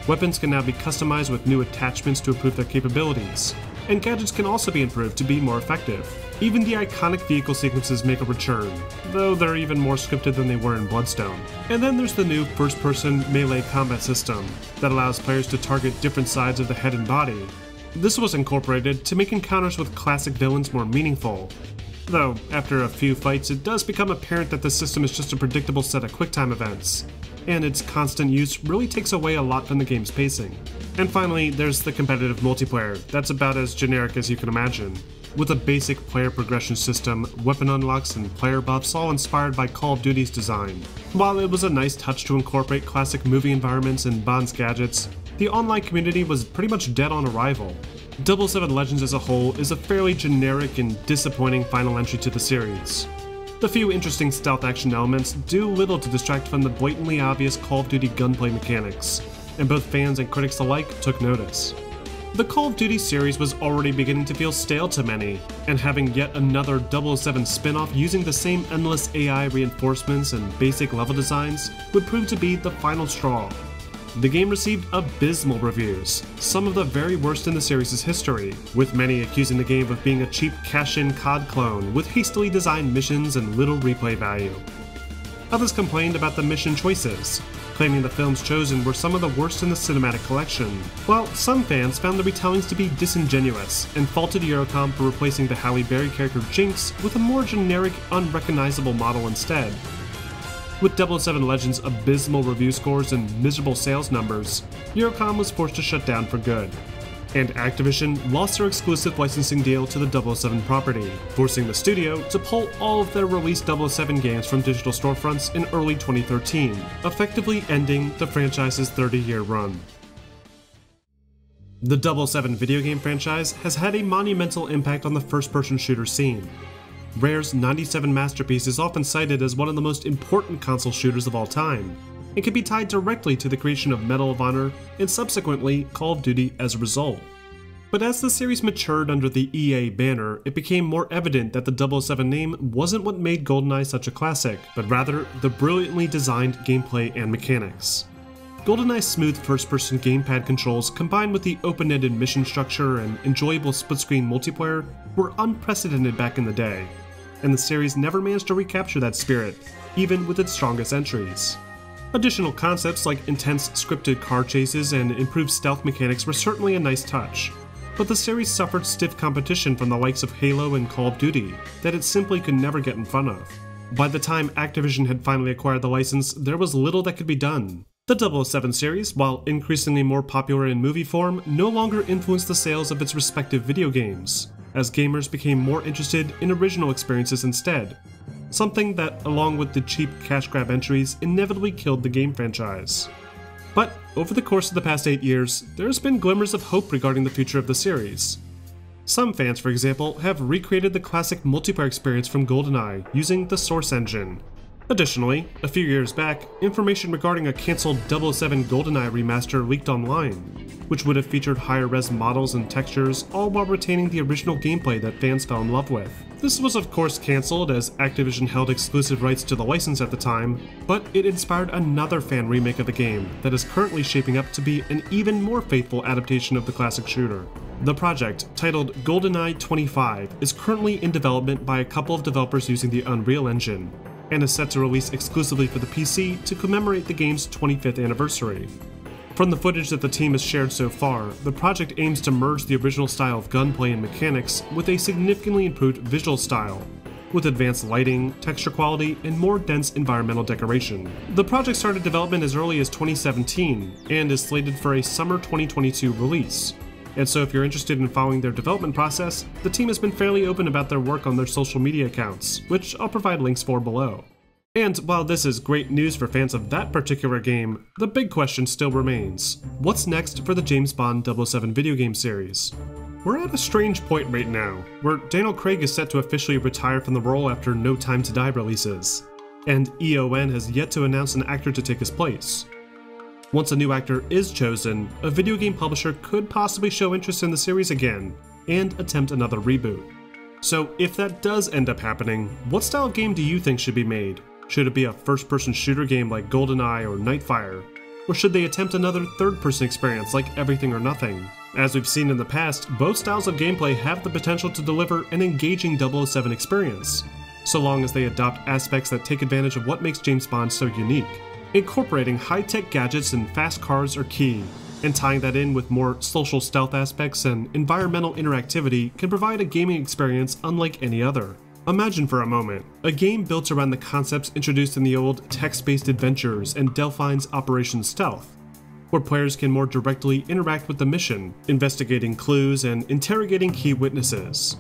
Weapons can now be customized with new attachments to improve their capabilities, and gadgets can also be improved to be more effective. Even the iconic vehicle sequences make a return, though they're even more scripted than they were in Bloodstone. And then there's the new first-person melee combat system that allows players to target different sides of the head and body. This was incorporated to make encounters with classic villains more meaningful, though after a few fights it does become apparent that the system is just a predictable set of QuickTime events, and its constant use really takes away a lot from the game's pacing. And finally, there's the competitive multiplayer that's about as generic as you can imagine, with a basic player progression system, weapon unlocks, and player buffs all inspired by Call of Duty's design. While it was a nice touch to incorporate classic movie environments and Bond's gadgets, the online community was pretty much dead on arrival. 007 Legends as a whole is a fairly generic and disappointing final entry to the series. The few interesting stealth action elements do little to distract from the blatantly obvious Call of Duty gunplay mechanics, and both fans and critics alike took notice. The Call of Duty series was already beginning to feel stale to many, and having yet another 007 spin-off using the same endless AI reinforcements and basic level designs would prove to be the final straw. The game received abysmal reviews, some of the very worst in the series' history, with many accusing the game of being a cheap cash-in COD clone with hastily designed missions and little replay value. Others complained about the mission choices, claiming the films chosen were some of the worst in the cinematic collection, while some fans found the retellings to be disingenuous and faulted Eurocom for replacing the Halle Berry character Jinx with a more generic, unrecognizable model instead. With 007 Legends' abysmal review scores and miserable sales numbers, Eurocom was forced to shut down for good, and Activision lost their exclusive licensing deal to the 007 property, forcing the studio to pull all of their released 007 games from digital storefronts in early 2013, effectively ending the franchise's 30-year run. The 007 video game franchise has had a monumental impact on the first-person shooter scene. Rare's 97 masterpiece is often cited as one of the most important console shooters of all time, and can be tied directly to the creation of Medal of Honor and subsequently Call of Duty as a result. But as the series matured under the EA banner, it became more evident that the 007 name wasn't what made GoldenEye such a classic, but rather the brilliantly designed gameplay and mechanics. GoldenEye's smooth first-person gamepad controls combined with the open-ended mission structure and enjoyable split-screen multiplayer were unprecedented back in the day, and the series never managed to recapture that spirit, even with its strongest entries. Additional concepts like intense scripted car chases and improved stealth mechanics were certainly a nice touch, but the series suffered stiff competition from the likes of Halo and Call of Duty that it simply could never get in front of. By the time Activision had finally acquired the license, there was little that could be done. The 007 series, while increasingly more popular in movie form, no longer influenced the sales of its respective video games, as gamers became more interested in original experiences instead, something that, along with the cheap cash grab entries, inevitably killed the game franchise. But over the course of the past 8 years, there's been glimmers of hope regarding the future of the series. Some fans, for example, have recreated the classic multiplayer experience from GoldenEye using the Source engine. Additionally, a few years back, information regarding a cancelled 007 GoldenEye remaster leaked online, which would have featured higher-res models and textures, all while retaining the original gameplay that fans fell in love with. This was of course cancelled as Activision held exclusive rights to the license at the time, but it inspired another fan remake of the game that is currently shaping up to be an even more faithful adaptation of the classic shooter. The project, titled GoldenEye 25, is currently in development by a couple of developers using the Unreal Engine, and is set to release exclusively for the PC to commemorate the game's 25th anniversary. From the footage that the team has shared so far, the project aims to merge the original style of gunplay and mechanics with a significantly improved visual style, with advanced lighting, texture quality, and more dense environmental decoration. The project started development as early as 2017 and is slated for a summer 2022 release. And so if you're interested in following their development process, the team has been fairly open about their work on their social media accounts, which I'll provide links for below. And while this is great news for fans of that particular game, the big question still remains: what's next for the James Bond 007 video game series? We're at a strange point right now, where Daniel Craig is set to officially retire from the role after No Time to Die releases, and EON has yet to announce an actor to take his place. Once a new actor is chosen, a video game publisher could possibly show interest in the series again, and attempt another reboot. So if that does end up happening, what style of game do you think should be made? Should it be a first-person shooter game like Goldeneye or Nightfire? Or should they attempt another third-person experience like Everything or Nothing? As we've seen in the past, both styles of gameplay have the potential to deliver an engaging 007 experience, so long as they adopt aspects that take advantage of what makes James Bond so unique. Incorporating high-tech gadgets and fast cars are key, and tying that in with more social stealth aspects and environmental interactivity can provide a gaming experience unlike any other. Imagine for a moment, a game built around the concepts introduced in the old text-based adventures and Delphine's Operation Stealth, where players can more directly interact with the mission, investigating clues and interrogating key witnesses.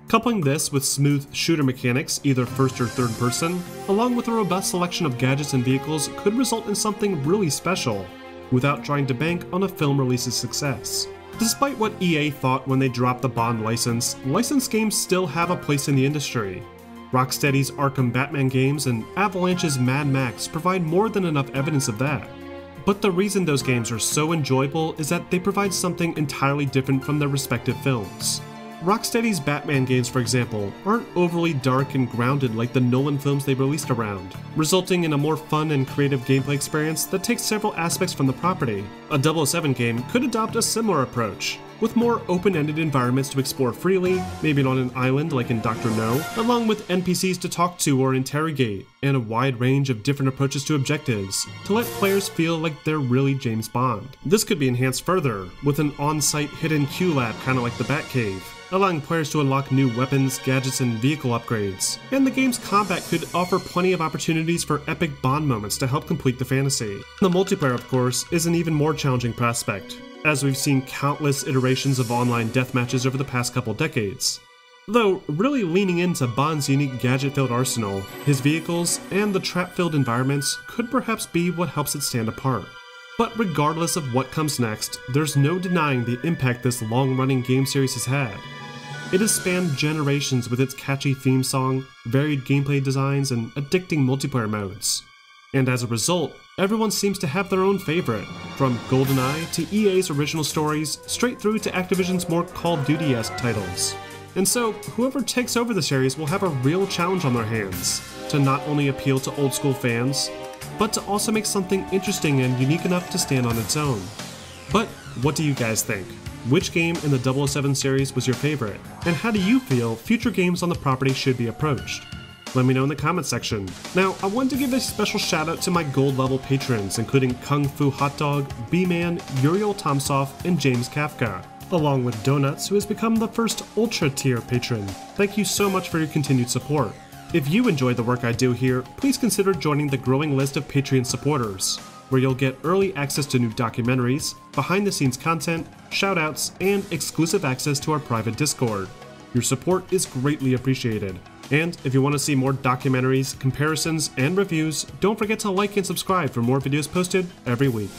Coupling this with smooth shooter mechanics, either first or third person, along with a robust selection of gadgets and vehicles could result in something really special, without trying to bank on a film release's success. Despite what EA thought when they dropped the Bond license, licensed games still have a place in the industry. Rocksteady's Arkham Batman games and Avalanche's Mad Max provide more than enough evidence of that. But the reason those games are so enjoyable is that they provide something entirely different from their respective films. Rocksteady's Batman games, for example, aren't overly dark and grounded like the Nolan films they released around, resulting in a more fun and creative gameplay experience that takes several aspects from the property. A 007 game could adopt a similar approach, with more open-ended environments to explore freely, maybe on an island like in Dr. No, along with NPCs to talk to or interrogate, and a wide range of different approaches to objectives, to let players feel like they're really James Bond. This could be enhanced further, with an on-site hidden Q lab kinda like the Batcave, allowing players to unlock new weapons, gadgets, and vehicle upgrades. And the game's combat could offer plenty of opportunities for epic Bond moments to help complete the fantasy. The multiplayer, of course, is an even more challenging prospect, as we've seen countless iterations of online deathmatches over the past couple decades. Though really leaning into Bond's unique gadget-filled arsenal, his vehicles, and the trap-filled environments could perhaps be what helps it stand apart. But regardless of what comes next, there's no denying the impact this long-running game series has had. It has spanned generations with its catchy theme song, varied gameplay designs, and addicting multiplayer modes. And as a result, everyone seems to have their own favorite, from GoldenEye to EA's original stories, straight through to Activision's more Call of Duty-esque titles. And so, whoever takes over the series will have a real challenge on their hands, to not only appeal to old-school fans, but to also make something interesting and unique enough to stand on its own. But what do you guys think? Which game in the 007 series was your favorite? And how do you feel future games on the property should be approached? Let me know in the comments section. Now, I want to give a special shout out to my gold level patrons, including Kung Fu Hot Dog, B-Man, Uriel Tomsoff, and James Kafka, along with Donuts, who has become the first Ultra tier patron. Thank you so much for your continued support. If you enjoy the work I do here, please consider joining the growing list of Patreon supporters, where you'll get early access to new documentaries, behind-the-scenes content, shoutouts, and exclusive access to our private Discord. Your support is greatly appreciated. And if you want to see more documentaries, comparisons, and reviews, don't forget to like and subscribe for more videos posted every week.